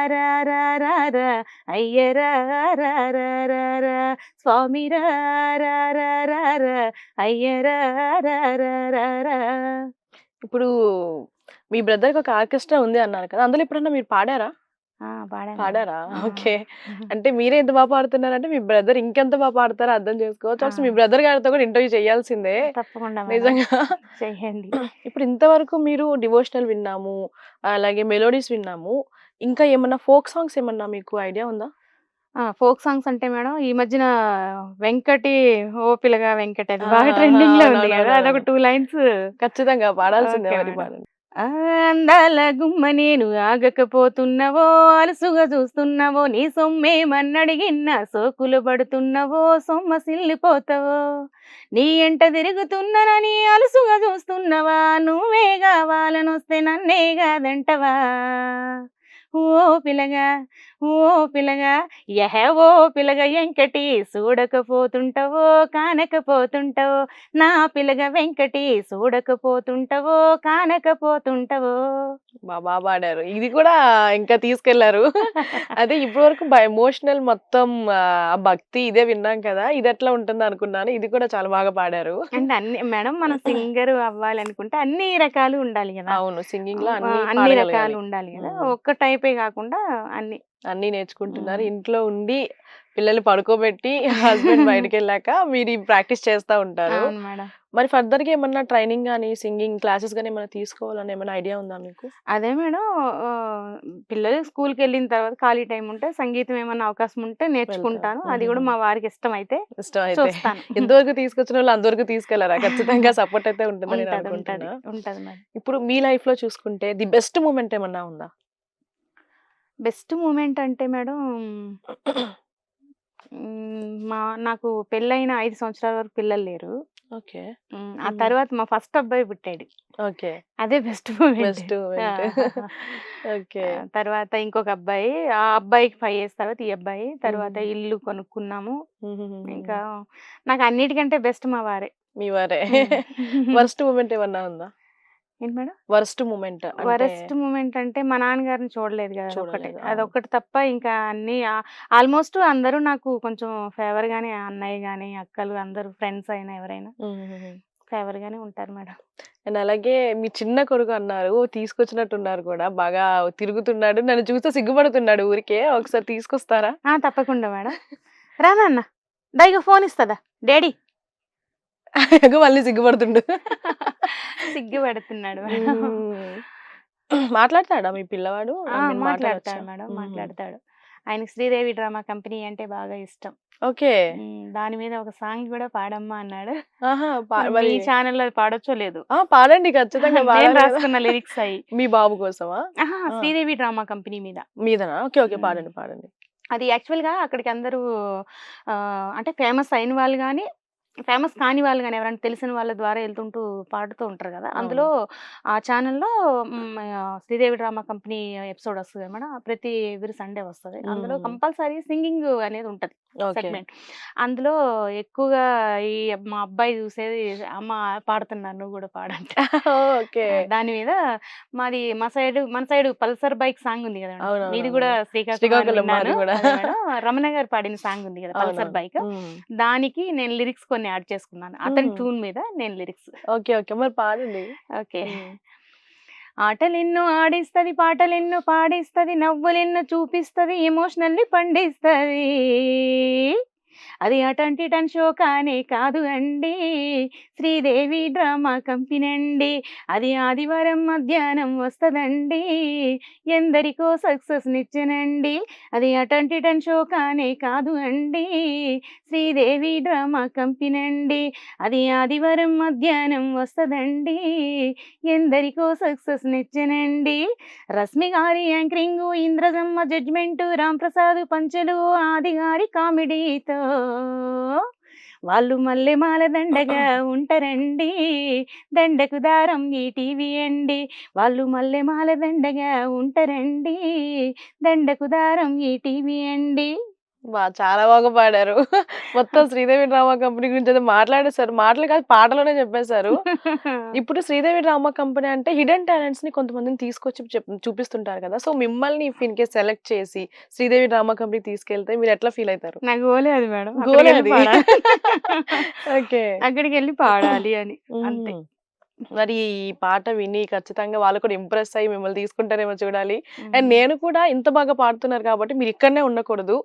రా రా రా రా అయ్య రా రా రా రా రా స్వామి రా రా రా రా రా అయ్య రా రా రా రా రా ఇప్పుడు మీ బ్రదర్‌కి ఒక ఆర్కెస్ట్రా ఉంది అన్నారు కదా! అందులో ఎప్పుడన్నా మీరు పాడారా? పాడాను మేడం. పాడారా? ఓకే. అంటే మీరే ఇంత పాడుతున్నారంటే మీ బ్రదర్ ఇంకెంత పాడతారో అర్థం చేసుకోవచ్చు. ఆ, అసలు మీ బ్రదర్ గారితో కూడా ఇంటర్వ్యూ చేయాల్సిందే. తప్పకుండా మేడం నిజంగా. చెయ్యండి. ఇప్పుడు ఇంతవరకు మీరు డివోషనల్ విన్నాము. అలాగే మెలోడీస్ విన్నాము. ఇంకా ఏమన్నా ఫోక్ సాంగ్స్ ఏమన్నా మీకు ఐడియా ఉందా? ఫోక్ సాంగ్స్ అంటే మేడం ఈ మధ్యన 'వెంకటి ఓ పిల్లగా వెంకటి' అది ఆ! బాగా ఆహా! ట్రెండింగ్‌లో ఉంది గదా! అవునవునవునవును. అదొక 2 లైన్స్. ఖచ్చితంగా పాడాల్సిందే ఓకే మరి మేడం. పాడండి. అందాల గుమ్మ నేను ఆగకపోతున్నవో అలుసుగా చూస్తున్నవో నీ సొమ్మేమన్నడిగిన్న సోకులు పడుతున్నవో సొమ్మసిల్లిపోతావో నీ ఎంట తిరుగుతున్ననని అలుసుగా చూస్తున్నవా నువ్వే కావాలనొస్తే నన్నే కాదంటవా ఓ పిల్లగా ఓ పిల్లగా యహే ఓ పిల్లగా ఎంకటి చూడకపోతుంటవో కానకపోతుంటవో నా పిల్లగ వెంకటి చూడకపోతుంటవో కానకపోతుంటవో బా పాడారు. ఇది కూడా ఇంకా తీసుకెళ్లారు. అదే ఇప్పటి వరకు ఎమోషనల్ మొత్తం ఆ భక్తి ఇదే విన్నాం కదా! ఇదెట్లా ఉంటుందనుకున్నాను. ఇది కూడా చాలా బాగా పాడారు. అంటే అన్ని మేడం మనం సింగర్ అవ్వాలనుకుంటే అన్ని రకాలు ఉండాలి కదా. అవును. సింగింగ్‌లో అన్నీ అన్ని రకాలు పాడగలగాలి. ఉండాలి కదా, హ్మ్. ఒక్క టైపే కాకుండా అన్ని. అన్నీ నేర్చుకుంటున్నారు. ఉమ్. ఇంట్లో ఉండి పిల్లల్ని పడుకోబెట్టి హస్బెండ్ బయటికెళ్ళాక మీరు ఈ ప్రాక్టీస్ చేస్తా ఉంటారు. అవును మేడం. మరి ఫర్దర్‌గా ఏమన్నా ట్రైనింగ్ గాని, సింగింగ్ క్లాసెస్ గాని ఏమన్నా తీసుకోవాలని ఏమైనా ఐడియా ఉందా మీకు? అదే మేడం. పిల్లలు స్కూల్కి వెళ్ళిన తర్వాత ఖాళీ టైం ఉంటే సంగీతం ఏమన్నా అవకాశం ఉంటే వెళ్తారు. నేర్చుకుంటాను. అది కూడా హుహుహు. మా వారికి ఇష్టమైతే ఇష్టమైతే. చూస్తాను. ఎంతవరకు తీసుకొచ్చినోళ్ళు అంతవరకు తీసుకెళ్లరా? ఖచ్చితంగా సపోర్ట్ అయితే ఉంటుందని నేను ఉంటది ఉంటది అనుకుంటున్నా. ఉంటది మేడం. ఇప్పుడు మీ లైఫ్‌లో చూసుకుంటే ది బెస్ట్ మూమెంట్ ఏమన్నా ఉందా? బెస్ట్ మూమెంట్ అంటే మేడం నాకు పెళ్ళైన 5 సంవత్సరాల వరకు పిల్లలు లేరు. ఓకే. ఆ హ్మ్. తర్వాత మా ఫస్ట్ అబ్బాయి పుట్టాడు. ఓకే. అదే బెస్ట్ మూమెంట్. బెస్ట్ ఆ! మూమెంట్. ఓకే. తర్వాత ఇంకొక అబ్బాయి. ఆ అబ్బాయికి 5 ఇయర్స్ తర్వాత ఈ అబ్బాయి. తర్వాత హుహుహు. ఇల్లు కొనుక్కున్నాము. హుహుహుహు. ఇంకా నాకు అన్నిటికంటే బెస్ట్ మా వారే. మీ వారే. హ్మ్. వరస్ట్ మూమెంట్ ఏమన్నా ఉందా? ఏంటి మేడం? వరస్ట్ మూమెంట్ అంటే వరస్ట్ మూమెంట్ అంటే మా నాన్నగారిని చూడలేదు గదా! అదొక్కటే. చూడలేదు. అవును. అదొక్కటి తప్ప ఇంకా అన్నీ ఆల్‌మోస్ట్ అందరూ నాకు కొంచెం ఫేవర్ గానే అన్నయ్య గాని, అక్కలు అందరూ ఫ్రెండ్స్ అయినా ఎవరైనా హుహుహు. ఫేవర్ గానే ఉంటారు మేడం. అండ్ అలాగే మీ చిన్న కొడుకు అన్నారు. తీసుకొచ్చినట్టున్నారు కూడా. బాగా తిరుగుతున్నాడు. నన్ను చూస్తే సిగ్గుపడుతున్నాడు ఊరికే. ఒకసారి తీసుకొస్తారా? తప్పకుండా మేడం. రా నాన్న. దా ఇగో ఫోన్ ఇస్తా దా. డాడీ. అగో మళ్ళీ సిగ్గుపడుతుండు. సిగ్గుపడుతున్నాడు మేడం. హ్మ్. మాట్లాడతాడా మీ పిల్లవాడు? ఐ మీన్ మాట్లాడతాడు మాటలొచ్చా? మేడం. హుహు. మాట్లాడతాడు. ఆయనకి శ్రీదేవి డ్రామా కంపెనీ అంటే బాగా ఇష్టం. ఓకే. దాని మీద ఒక సాంగ్ కూడా పాడమ్మా అన్నాడు. ఆహా! మీ మరి ఛానల్లో అది పాడొచ్చో లేదో. పాడండి ఖచ్చితంగా నేను పాడాలి గదా! రాసుకున్న లిరిక్స్ అయి. మీ బాబు కోసమా? ఆ! శ్రీదేవి డ్రామా కంపెనీ మీద. మీదనా? ఓకే. ఓకే. హ్మ్. పాడండి. పాడండి. అది యాక్చువల్‌గా అక్కడికి అందరూ అంటే ఫేమస్ అయిన వాళ్ళు గాని, ఫేమస్ కాని వాళ్ళు గాని ఎవరైనా తెలిసిన వాళ్ళ ద్వారా ఎళ్తుంటూ పాడుతూ ఉంటారు గదా! అందులో అవును. ఆ ఛానెల్‌లో శ్రీదేవి డ్రామా కంపెనీ ఎపిసోడ్ వస్తది మేడం. ప్రతి ఎవ్రి సండే వస్తది. అందులో హ్మ్. కంపల్సరీ సింగింగ్ అనేది ఉంటది. ఓకే. సెగ్మెంట్. అందులో ఎక్కువగా ఈ మా అబ్బాయి చూసేది, "అమ్మ పాడుతున్నాను నువ్వు గూడా పాడంట." ఓకే. దాని మీద మన సైడు పల్సర్ బైక్ సాంగ్ ఉంది గదా! మీది గూడా అవునవునవును. శ్రీకాకుళం అని శ్రీకాకుళం మాది విన్నాను. గూడా. అదే మేడం. రమణ గారు పాడిన సాంగ్ ఉంది గదా! పల్సర్ అవునవును. బైక్. హ్మ్. దానికి నేను లిరిక్స్ కొన్ని యాడ్ చేసుకున్నాను. అతని హ్మ్. ట్యూన్ మీద నేను లిరిక్స్. ఓకే. ఓకే. మరి పాడండి. ఓకే. హ్మ్. ఆటలెన్నో ఆడిస్తది, పాటలెన్నో పాడిస్తది, నవ్వులెన్నో చూపిస్తది, ఎమోషనల్‌ని పండిస్తది. అది అటంటి టన్ షో కానే కాదు అండి. శ్రీదేవి డ్రామా కంపెనీ అండి. అది ఆదివారం మధ్యాహ్నం వస్తదండి. ఎందరికో సక్సెస్‌నిచ్చెనండి. అది అటంటి టన్ షో కానే కాదు అండి. శ్రీదేవి డ్రామా కంపెనీ అండి. అది ఆదివారం మధ్యాహ్నం వస్తదండి. ఎందరికో సక్సెస్‌నిచ్చెనండి. రశ్మి గారి యాంకరింగు, ఇంద్రజమ్మ జడ్జ్‌మెంటు, రాంప్రసాద్ పంచెలు, ఆది గారి కామెడీతో వాళ్ళు మల్లెమాల దండగా ఉంటారండి. దండకు దారం ఈటీవీ అండి. వాళ్ళు మల్లెమాల దండగా ఉంటారండి. దండకు దారం ఈటీవీ అండి. చాలా బాగా పాడారు. మొత్తం శ్రీదేవి డ్రామా కంపెనీ గురించయితే మాట్లాడేసారు. మాటలు కాదు పాటలోనే చెప్పేసారు. ఇప్పుడు శ్రీదేవి డ్రామా కంపెనీ అంటే హిడెన్ టాలెంట్స్‌ని కొంతమందిని తీసుకొచ్చి చూపిస్తుంటారు కదా! సో, మిమ్మల్ని ఇఫ్ ఇన్ కేస్ సెలెక్ట్ చేసి శ్రీదేవి డ్రామా కంపెనీకి తీసుకెళ్తే మీరెట్లా ఫీల్ అయితారు? నా గోలే అది మేడం. గోలే అక్కడికెళ్ళి అది. పాడాలి. ఓకే. అక్కడికెళ్ళి పాడాలి అని. అంతే. హ్మ్. మరి ఈ పాట విని ఖచ్చితంగా వాళ్ళు కూడా ఇంప్రెస్ అయ్యి మిమ్మల్ని తీసుకుంటారేమో చూడాలి. అండ్ హ్మ్. నేను కూడా ఇంత బాగా పాడుతున్నారు కాబట్టి మీరు ఇక్కడనే ఉండకూడదు.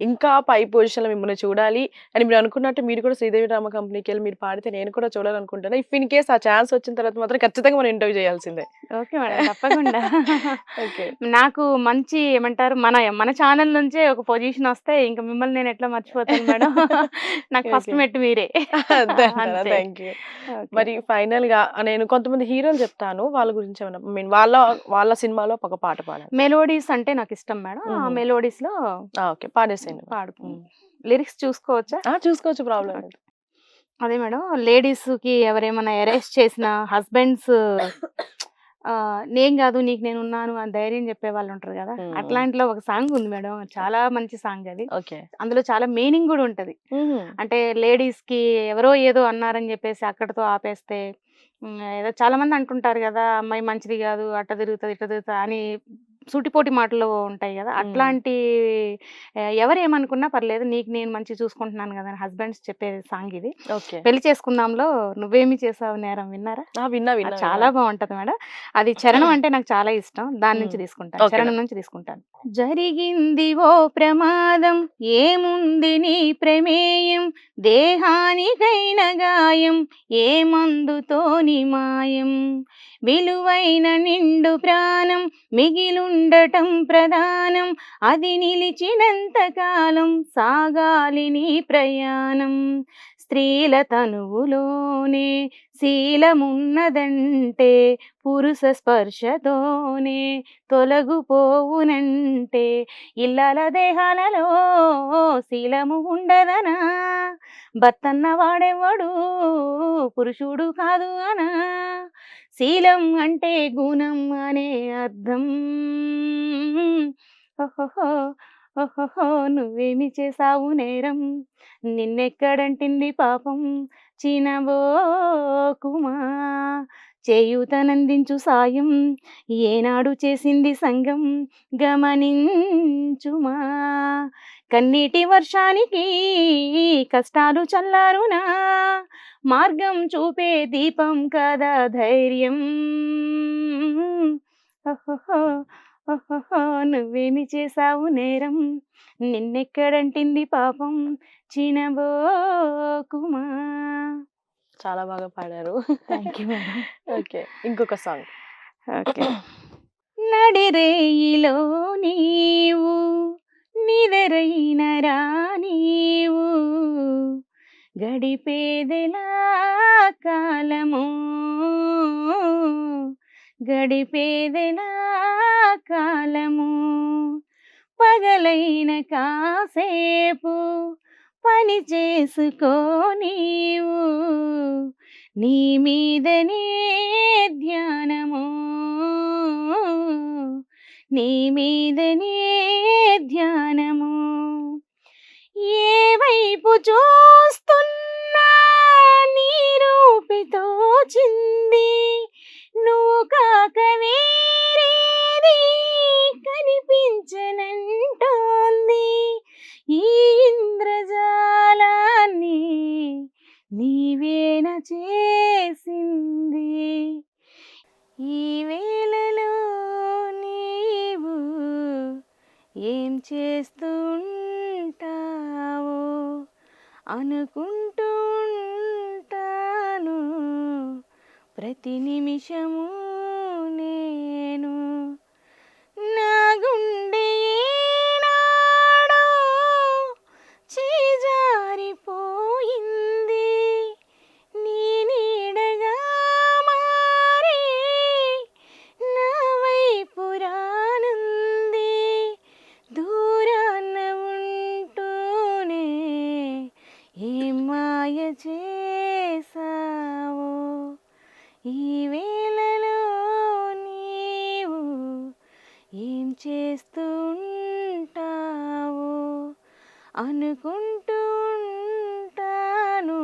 ఇంకా పై పొజిషన్‌లో మిమ్మల్ని చూడాలి. అని మీరు అనుకున్నట్టు మీరు కూడా శ్రీదేవి డ్రామా కంపెనీకెళ్ళి మీరు పాడితే నేను కూడా చూడాలనుకుంటున్నా. ఇఫ్ ఇన్ కేస్ ఆ ఛాన్స్ వచ్చిన తర్వాత మాత్రం ఖచ్చితంగా మనం ఇంటర్వ్యూ చేయాల్సిందే. Okay madam. తప్పకుండా. ఓకే. నాకు మంచి ఏమంటారు మన ఛానెల్ నుంచే ఒక పొజిషనొస్తే ఇంక మిమ్మల్ని నేనెట్లా మర్చిపోతాను మేడం. నాకు ఫస్ట్ ఓకే. మెట్టు మీరే. అంతే అంటారా? అంతే. Thank you. ఓకే. మరి ఫైనల్‌గా నేను కొంతమంది హీరోలు చెప్తాను. వాళ్ళ గురించి ఏమన్నా ఐ మీన్ వాళ్ళ సినిమాలో ఒక పాట పాడండి. మెలోడీస్ అంటే నాకిష్టం మేడం. ఆ హుహు. మెలోడీస్‌లో ఓకే. పాడేసేయండి మరి. పాడుకు హ్మ్. లిరిక్స్ చూసుకోవచ్చా? చూసుకోవచ్చు ప్రాబ్లమ్ ఓకే. లేదు. అదే మేడం. లేడీస్‌కి ఎవరేమన్నా అరెస్ట్ చేసిన హస్బెండ్స్ నేను గాదు నీకు నేనున్నాను అని ధైర్యం చెప్పేవాళ్ళుంటారు గదా! హ్మ్. అట్లాంటిలో ఒక సాంగ్ ఉంది మేడం. చాలా మంచి సాంగ్ అది. ఓకే. అందులో చాలా మీనింగ్ గూడా ఉంటది. హుహు. అంటే లేడీస్‌కి ఎవరో ఏదో అన్నారని జెప్పేసి అక్కడితో ఆపేస్తే ఏదో చాలామంది అంటుంటారు గదా! అమ్మాయి మంచిది గాదు. అట్ట తిరుగుతది, ఇట్ట తిరుగుతది అని సూటిపోటి మాటలు ఉంటాయి గదా! హ్మ్. అట్లాంటి ఎవరేమనుకున్నా పర్లేదు. నీకు నేను మంచిగా చూసుకుంటున్నాను గదా! అని హస్బెండ్స్ చెప్పే సాంగ్ ఇది. ఓకే. పెళ్లి చేసుకుందాంలో నువ్వేమి చేసావు నేరం విన్నారా? విన్నా. అది విన్నా. చాలా విన్నా. బావుంటది మేడం. అది చరణం అంటే నాకు చాలా ఇష్టం. దాని హ్మ్. నుంచి తీసుకుంటాను. ఓకే. చరణం నుంచి తీసుకుంటాను. జరిగింది ఓ ప్రమాదం ఏముంది నీ ప్రమేయం దేహానికైన గాయం ఏ మందుతోని మాయం విలువైన నిండు ప్రాణం మిగిలుండటం ప్రధానం అది నిలిచినంత కాలం సాగాలి నీ ప్రయాణం స్త్రీల తనువులోనే శీలమున్నదంటే పురుష స్పర్శతోనే తొలగుపోవునంటే ఇల్లాల దేహాలలో శీలము ఉండదనా భర్తన్న వాడెవ్వడు పురుషుడు కాదు అనా శీలం అంటే గుణం అనే అర్థం ఓహోహో ఓహోహో నువ్వేమి చేసావు నేరం నిన్నెక్కడంటింది పాపం చినబోకుమా చేయూతనందించు సాయం ఏనాడు చేసింది సంఘం గమనించుమా కన్నీటి వర్షానికి కష్టాలు చల్లారునా మార్గం చూపే దీపం కదా ధైర్యం ఓహోహో ఓహోహో నువ్వేమి చేసావు నేరం నిన్నెక్కడంటింది పాపం చినబోకుమా చాలా బాగా పాడారు. Thank you madam. ఓకే. ఇంకొక సాంగ్. ఓకే. నడిరేయిలో నీవు నిదరైన రానీవు గడిపేదెలా కాలము గడిపేదెలా కాలము పగలైన కాసేపు పని చేసుకో నీవు నీ మీదనే ధ్యానము నీ మీదనే ధ్యానము ఏ వైపు చూస్తున్నా నీ రూపితో చింది నువ్వు కాక వేరేది కనిపించనంటోంది ఈ ఇంద్రజాలాన్ని నీవేన చేసింది ఈ వేళలో నీవు ఏం చేస్తుంటావో అనుకుంటూ ఉంటాను ప్రతి నిమిషము నేను నా గుండె ఏనాడో చేజారిపోయింది నీ నీడగా మారే నా వైపు రానుంది దూరాన ఉంటూనే ఏం మాయ చేసావో ఈ వేళలో నీవు ఏం చేస్తుంటావో అనుకుంటూ ఉంటాను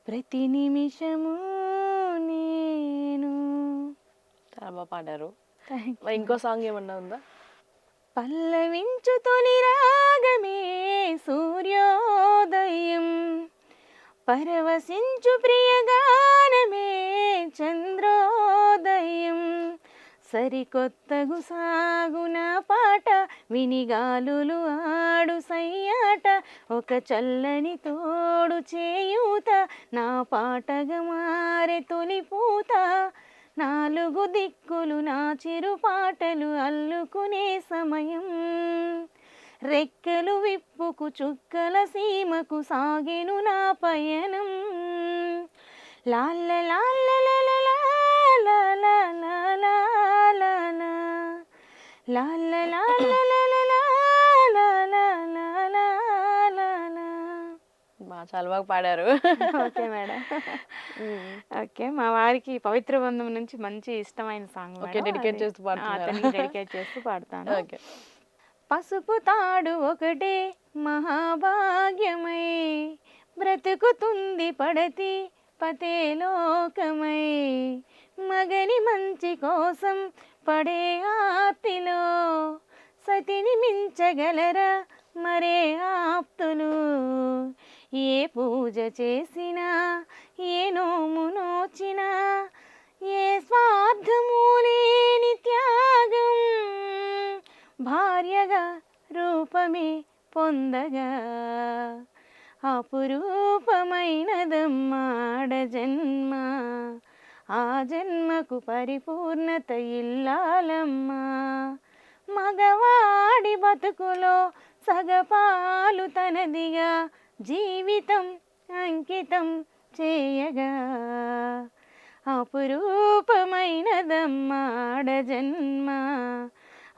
ప్రతి నిమిషము నేను. చాలా బాగా పాడారు. మరి ఇంకో సాంగ్ ఏమన్నా ఉందా? పల్లవించు తొలి రాగమే సూర్యోదయం పరవశించు ప్రియగానమే చంద్రోదయం సరికొత్తగు సాగున పాట వినిగాలులు ఆడు సయ్యాట ఒక చల్లని తోడు చేయూత నా పాటగా మారే తొలి పూత నాలుగు దిక్కులు నా చిరు పాటలు అల్లుకునే సమయం రెక్కలు విప్పుకు చుక్కల సీమకు సాగెను నా పయనం లాల్ల లాల్ల లాల్ల లాల్ల లాల్ల లాల్ల లాల్ల లాల్ల చాలా బాగా పాడారు. Okay madam. ఓకే మా వారికి పవిత్ర బంధం నుంచి మంచి ఇష్టమైన సాంగ్ ఓకే, డెడికేట్ చేస్తూ పాడుతున్నారు. అతనికి డెడికేట్ చేస్తూ పాడతాను. ఓకే. పసుపు తాడు ఒకటే మహాభాగ్యమై బ్రతుకుతుంది పడతి పతే లోకమై మగని మంచి కోసం పడే ఆర్తిలో సతిని మించగలరా మరే ఆప్తులు ఏ పూజ చేసినా ఏ నోము నోచినా ఏ స్వార్థము లేని త్యాగం భార్యగా రూపమే పొందగా అపురూపమైనదమ్మాడ జన్మ ఆ జన్మకు పరిపూర్ణత ఇల్లాలమ్మా మగవాడి బతుకులో సగపాలు తనదిగా జీవితం అంకితం చేయగా అపురూపమైనదమ్మాడ జన్మ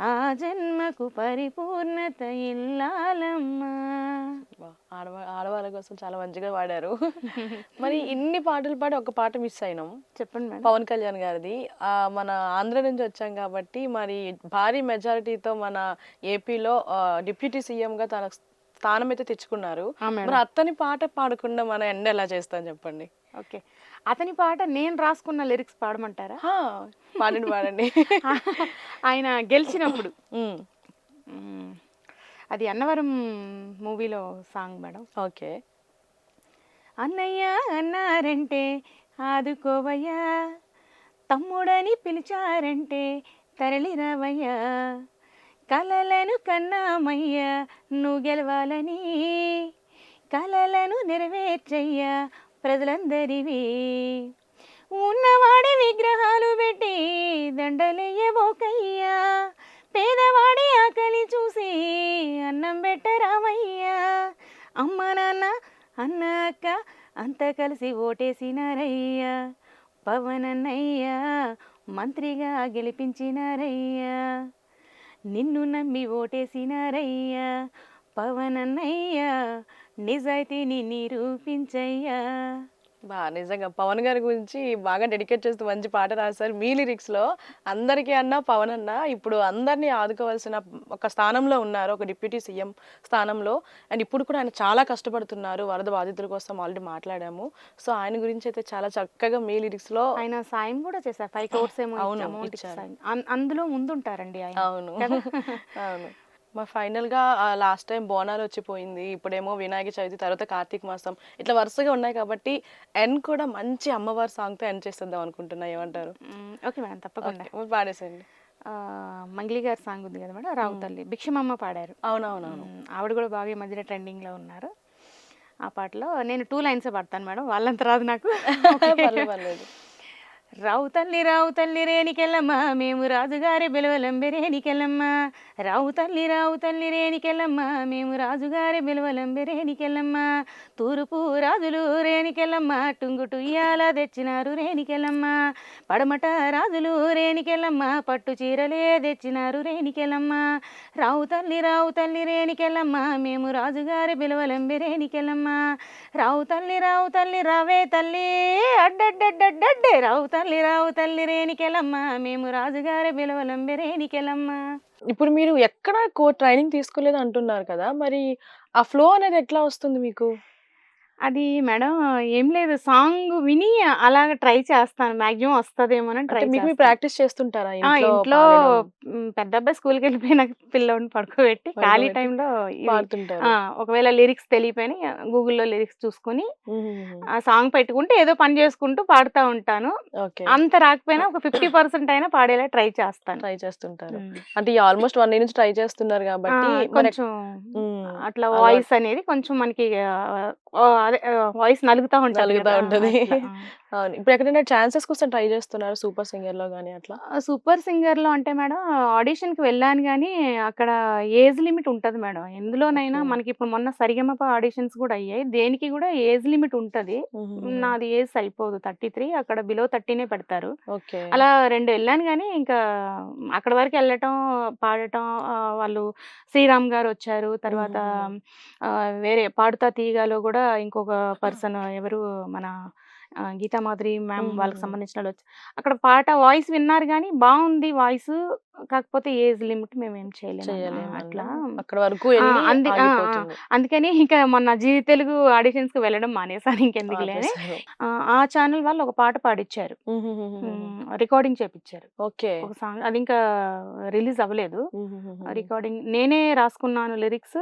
ఆ జన్మకు పరిపూర్ణత ఇల్లాలమ్మా. ఆడవాళ్ళ కోసం చాలా మంచిగా పాడారు. మరి ఇన్ని పాటలు పాడి ఒక పాట మిస్ అయినాం. చెప్పండి మేడం. పవన్ కళ్యాణ్ గారిది. మన ఆంధ్ర నుంచి వచ్చాం కాబట్టి మరి భారీ మెజారిటీతో మన ఏపీలో డిప్యూటీ సీఎం గా తన స్థానం అయితే తెచ్చుకున్నారు. మరి అతని పాట పాడకుండా మనం ఎండ్ ఎలా చేస్తాం చెప్పండి. ఓకే, అతని పాట నేను రాసుకున్న లిరిక్స్ పాడమంటారా? పాడండి పాడండి. ఆయన గెలిచినప్పుడు అది అన్నవరం మూవీలో సాంగ్ మేడం. ఓకే. అన్నయ్య అన్నారంటే ఆదుకోవయ్యా తమ్ముడని పిలిచారంటే తరలిరావయ్యా కలలను కన్నామయ్యా నువ్వు గెలవాలని కలలను నెరవేర్చయ్యా ప్రజలందరివి ఉన్నవాడి విగ్రహాలు పెట్టి దండలయ్యబోకయ్యా పేదవాడి ఆకలి చూసి అన్నం పెట్టరామయ్యా, అమ్మ నాన్న అన్న అక్క అంతా కలిసి ఓటేసినారయ్యా, పవనన్నయ్యా మంత్రిగా గెలిపించినారయ్యా, నిన్ను నమ్మి ఓటేసినారయ్యా, పవనన్నయ్యా నిజాయితీని నిరూపించయ్యా. నిజంగా పవన్ గారి గురించి బాగా డెడికేట్ చేస్తూ మంచి పాట రాశారు. మీ లిరిక్స్‌లో అందరికీ అన్న పవన్ అన్న ఇప్పుడు అందరిని ఆదుకోవాల్సిన ఒక స్థానంలో ఉన్నారు. ఒక డిప్యూటీ సీఎం స్థానంలో. అండ్ ఇప్పుడు కూడా ఆయన చాలా కష్టపడుతున్నారు. వరద బాధితుల కోసం ఆల్రెడీ మాట్లాడాము. సో, ఆయన గురించి అయితే చాలా చక్కగా మీ లిరిక్స్‌లో ఆయన సాయం కూడా చేశారు. 5 crores ఏమో అవును, అమౌంట్ ఇచ్చారు. సాయం. అందులో ముందుంటారండి ఆయన. అవును. కదా! అవును. ఫైనల్‌గా లాస్ట్ టైం బోనాలు వచ్చిపోయింది. ఇప్పుడేమో వినాయక చవితి, తర్వాత కార్తీక మాసం. ఇట్లా వరుసగా ఉన్నాయి కాబట్టి ఎండ్ కూడా మంచి అమ్మవారి సాంగ్‌తో ఎండ్ చేసేద్దాం అనుకుంటున్నా. ఏమంటారు? ఓకే మేడం, తప్పకుండా. ఓకే. మరి పాడేసేయండి. మంగ్లీ గారి సాంగ్ ఉంది కదా మేడం, రావు తల్లి, భిక్షమమ్మ పాడారు. అవునవునవును. ఆవిడ కూడా బాగా ఈ మధ్యన ట్రెండింగ్లో ఉన్నారు. ఆ పాటలో నేను 2 లైన్సే పాడతాను మేడం, వాళ్ళంత రాదు నాకు. పర్లేదు. రావు తల్లి రేణికెళ్ళమ్మ, మేము రాజుగారి బెలవలంబె రేణికెళ్ళమ్మ, రావు తల్లి రేణికెళ్ళమ్మ, మేము రాజుగారి బెలవలంబె రేణికెళ్ళమ్మ, తూర్పు రాజులు రేణికెళ్ళమ్మ, టుంగుటుయ్యాల తెచ్చినారు రేణికెళ్ళమ్మ, పడమట రాజులు రేణికెళ్ళమ్మ, పట్టు చీరలే తెచ్చినారు రేణికెళ్ళమ్మ, రావు తల్లి రేణికెళ్ళమ్మ, మేము రాజుగారి బెలవలంబె రేణికెళ్ళమ్మ, రావు తల్లి రావే తల్లి అడ్డడ్డడ్డడ్డే, రావు తల్లి రేణికెళ్ళమ్మ, మేము రాజుగారి బిలవలంబె రేణికెళ్ళమ్మ. ఇప్పుడు మీరు ఎక్కడ ట్రైనింగ్ తీసుకోలేదు అంటున్నారు కదా! మరి ఆ ఫ్లో అనేది ఎట్లా వస్తుంది మీకు? అది మేడం ఏం లేదు, సాంగ్ విని అలాగ ట్రై చేస్తాను. మాక్సిమం వస్తదేమోనని అంటే ట్రై మీకు మీరు చేస్తాను. ప్రాక్టీస్ చేస్తుంటారా ఇంట్లో ఇంట్లో పాడడం? పెద్ద అబ్బాయి స్కూల్‌కెళ్ళిపోయినాక పిల్లోడిని పడుకోబెట్టి ఖాళీ పడుకోబెట్టి టైంలో ఇవి పాడుతుంటారు. ఒకవేళ లిరిక్స్ తెలియపోయినా గూగుల్‌లో లిరిక్స్ చూసుకొని హుహుహు. ఆ సాంగ్ పెట్టుకుంటే ఏదో పని చేసుకుంటూ పాడుతా ఉంటాను. ఓకే. అంత రాకపోయినా ఒక 50% అయినా పాడేలా ట్రై చేస్తాను. ట్రై చేస్తుంటారు. హ్మ్. అంటే ఆల్‌మోస్ట్ 1 ఇయర్ నుంచి ట్రై చేస్తున్నారు ఆ! కాబట్టి మరి కొంచెం హ్మ్. అట్లా అలవాటు వాయిస్ అనేది కొంచెం మనకి అదే వాయిస్ నలుగుతా ఉంటది నలుగుతా కదా! ఉంటది. అట్లా. అవును. ఇప్పుడు ఎక్కడైనా ఛాన్సెస్ కోసం ట్రై చేస్తున్నారా? సూపర్ సింగర్‌లో గాని అట్లా? సూపర్ సింగర్‌లో అంటే మేడం ఆడిషన్‌కి వెళ్ళాను గానీ, అక్కడ ఏజ్ లిమిట్ ఉంటది మేడం. ఎందులోనైనా ఓకే. మనకిప్పుడు మొన్న సరిగమప ఆడిషన్స్ గూడా అయ్యాయి. దేనికి గూడా ఏజ్ లిమిట్ ఉంటది. హుహుహు. నాది ఏజ్ సరిపోదు 33, అక్కడ బిలో 30నే పెడతారు. ఓకే. అలా 2 ఎళ్ళాను గానీ, ఇంకా అక్కడి వరకు ఎళ్ళటం, పాడటం, వాళ్ళు శ్రీరామ్ గారొచ్చారు. తర్వాత హుహుహు. వేరే 'పాడుతా తీయగాలో' గూడా ఇంకొక పర్సన్ ఎవరు మన గీతామాధురి మ్యామ్ వాళ్ళకి హుహుహు. సంబంధించినోళ్ళొచ్చి అక్కడ పాట వాయిస్ విన్నారు గానీ, బావుంది వాయిసు. కాకపోతే ఏజ్ లిమిట్ మేమేం చేయలేమన్న. చేయలేమన్నా. అట్లా అక్కడి వరకు ఆ! ఎళ్లి అంది ఆ! ఆ! ఆగిపోతుంది. అందుకని ఇక మొన్న జీ తెలుగు ఆడిషన్స్‌కి వెళ్ళడం మానేసాను ఇంకెందుకులే అని. ఆపేసారు. ఆ ఛానల్ వాళ్ళు ఒక పాట పాడిచ్చారు. హుహుహుహుహు. రికార్డింగ్ చేపిచ్చారు. ఓకే. ఒక సాంగ్ అది ఇంకా రిలీజ్ అవ్వలేదు. హుహుహుహు. రికార్డింగ్ నేనే రాసుకున్నాను లిరిక్స్.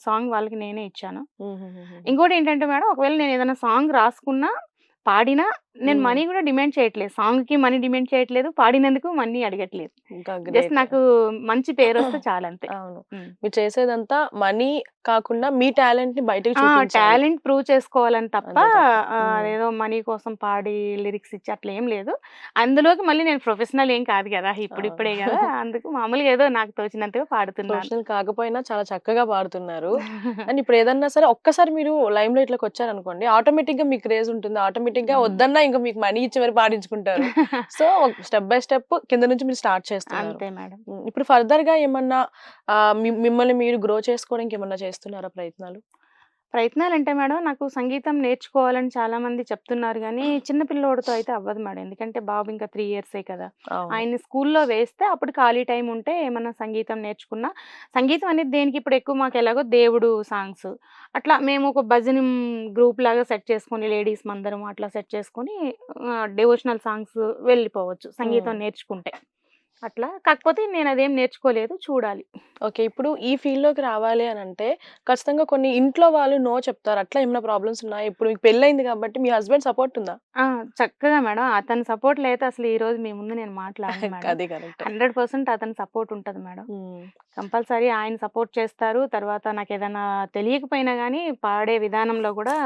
సాంగ్ వాళ్ళకి నేనే ఇచ్చాను. హుహుహుహు. ఇంకోటేంటంటే మేడం, ఒకవేళ నేనేదైనా సాంగ్ రాసుకున్నా, పాడినా నేను హ్మ్. మనీ గూడా డిమాండ్ చేయట్లేదు. సాంగ్‌కి మనీ డిమాండ్ చేయట్లేదు. పాడినందుకు మనీ అడగట్లేదు. ఇంకా జస్ట్ గ్రేట్. నాకు మంచి పేరొస్తే చాలంతే. అవును. హ్మ్. మీరు చేసేదంతా మనీ కాకుండా మీ టాలెంట్‌ని బయటకి చూపించాలి. టాలెంట్ ప్రూవ్ చేసుకోవాలని తప్ప అంతే తప్ప. హ్మ్. అదేదో మనీ కోసం పాడి లిరిక్స్ ఇచ్చి అట్లా ఏం లేదు. అందులోకి మళ్ళీ నేను ప్రొఫెషనల్ ఏం కాదు గదా! ఇప్పుడిప్పుడే గదా! ఆ! అందుకు మామూలుగా ఏదో నాకు తోచినంతగా పాడుతున్నాను. ప్రొఫెషనల్ కాకపోయినా చాలా చక్కగా పాడుతున్నారు. అండ్ ఇప్పుడు ఏదన్నా సరే ఒక్కసారి మీరు లైమ్ లైట్‌లోకి వచ్చారనుకోండి, ఆటోమేటిక్‌గా మీకు క్రేజ్ ఉంటుంది. ఆటోమేటిక్‌గా హ్మ్. వద్దన్నా ఇంక మీకు మనీ ఇచ్చి మరి పాడించుకుంటారు. సో, స్టెప్ బై స్టెప్ కింద నుంచి మీరు స్టార్ట్ చేస్తున్నారు. అంతే మేడం. ఇప్పుడు ఫర్దర్‌గా ఏమన్నా మిమ్మల్ని మీరు గ్రో చేసుకోవడానికి ఏమన్నా చేస్తున్నారా ప్రయత్నాలు? ప్రయత్నాలంటే మేడం, నాకు సంగీతం నేర్చుకోవాలని చాలామంది చెప్తున్నారు గానీ, చిన్న పిల్లోడితో అయితే అవ్వదు మేడం. ఎందుకంటే బాబు ఇంకా 3 ఇయర్సే కదా! అవును. ఆయన్ని స్కూల్లో వేస్తే అప్పుడు ఖాళీ టైం ఉంటే ఏమన్నా సంగీతం నేర్చుకున్నా, సంగీతం అనేది దేనికి ఇప్పుడు ఎక్కువ మాకెలాగో దేవుడు సాంగ్స్. అట్లా మేము ఒక భజన గ్రూప్‌లాగా సెట్ చేసుకొని లేడీస్ మందరం అట్లా సెట్ చేసుకొని డివోషనల్ సాంగ్స్ వెళ్ళిపోవచ్చు సంగీతం హ్మ్. నేర్చుకుంటే. అట్లా. కాకపోతే నేనదేం నేర్చుకోలేదు. చూడాలి. ఓకే. ఇప్పుడు ఈ ఫీల్డ్‌లోకి రావాలి అనంటే ఖచ్చితంగా కొన్ని ఇంట్లో వాళ్ళు నో చెప్తారు. అట్లా ఏమైనా ప్రాబ్లమ్స్ ఉన్నాయా? ఇప్పుడు మీకు పెళ్లయింది కాబట్టి మీ హస్బెండ్ సపోర్ట్ ఉందా? ఆ! చక్కగా మేడం. అతని సపోర్ట్ లేతే అసలు ఈరోజు మీ ముందు నేను మాట్లాడను మేడం. అది కరెక్టే. 100% అతని సపోర్ట్ ఉంటది మేడం. హ్మ్. కంపల్సరీ ఆయన సపోర్ట్ చేస్తారు. తర్వాత నాకేదన్నా తెలియకపోయినా గానీ, పాడే విధానంలో గూడా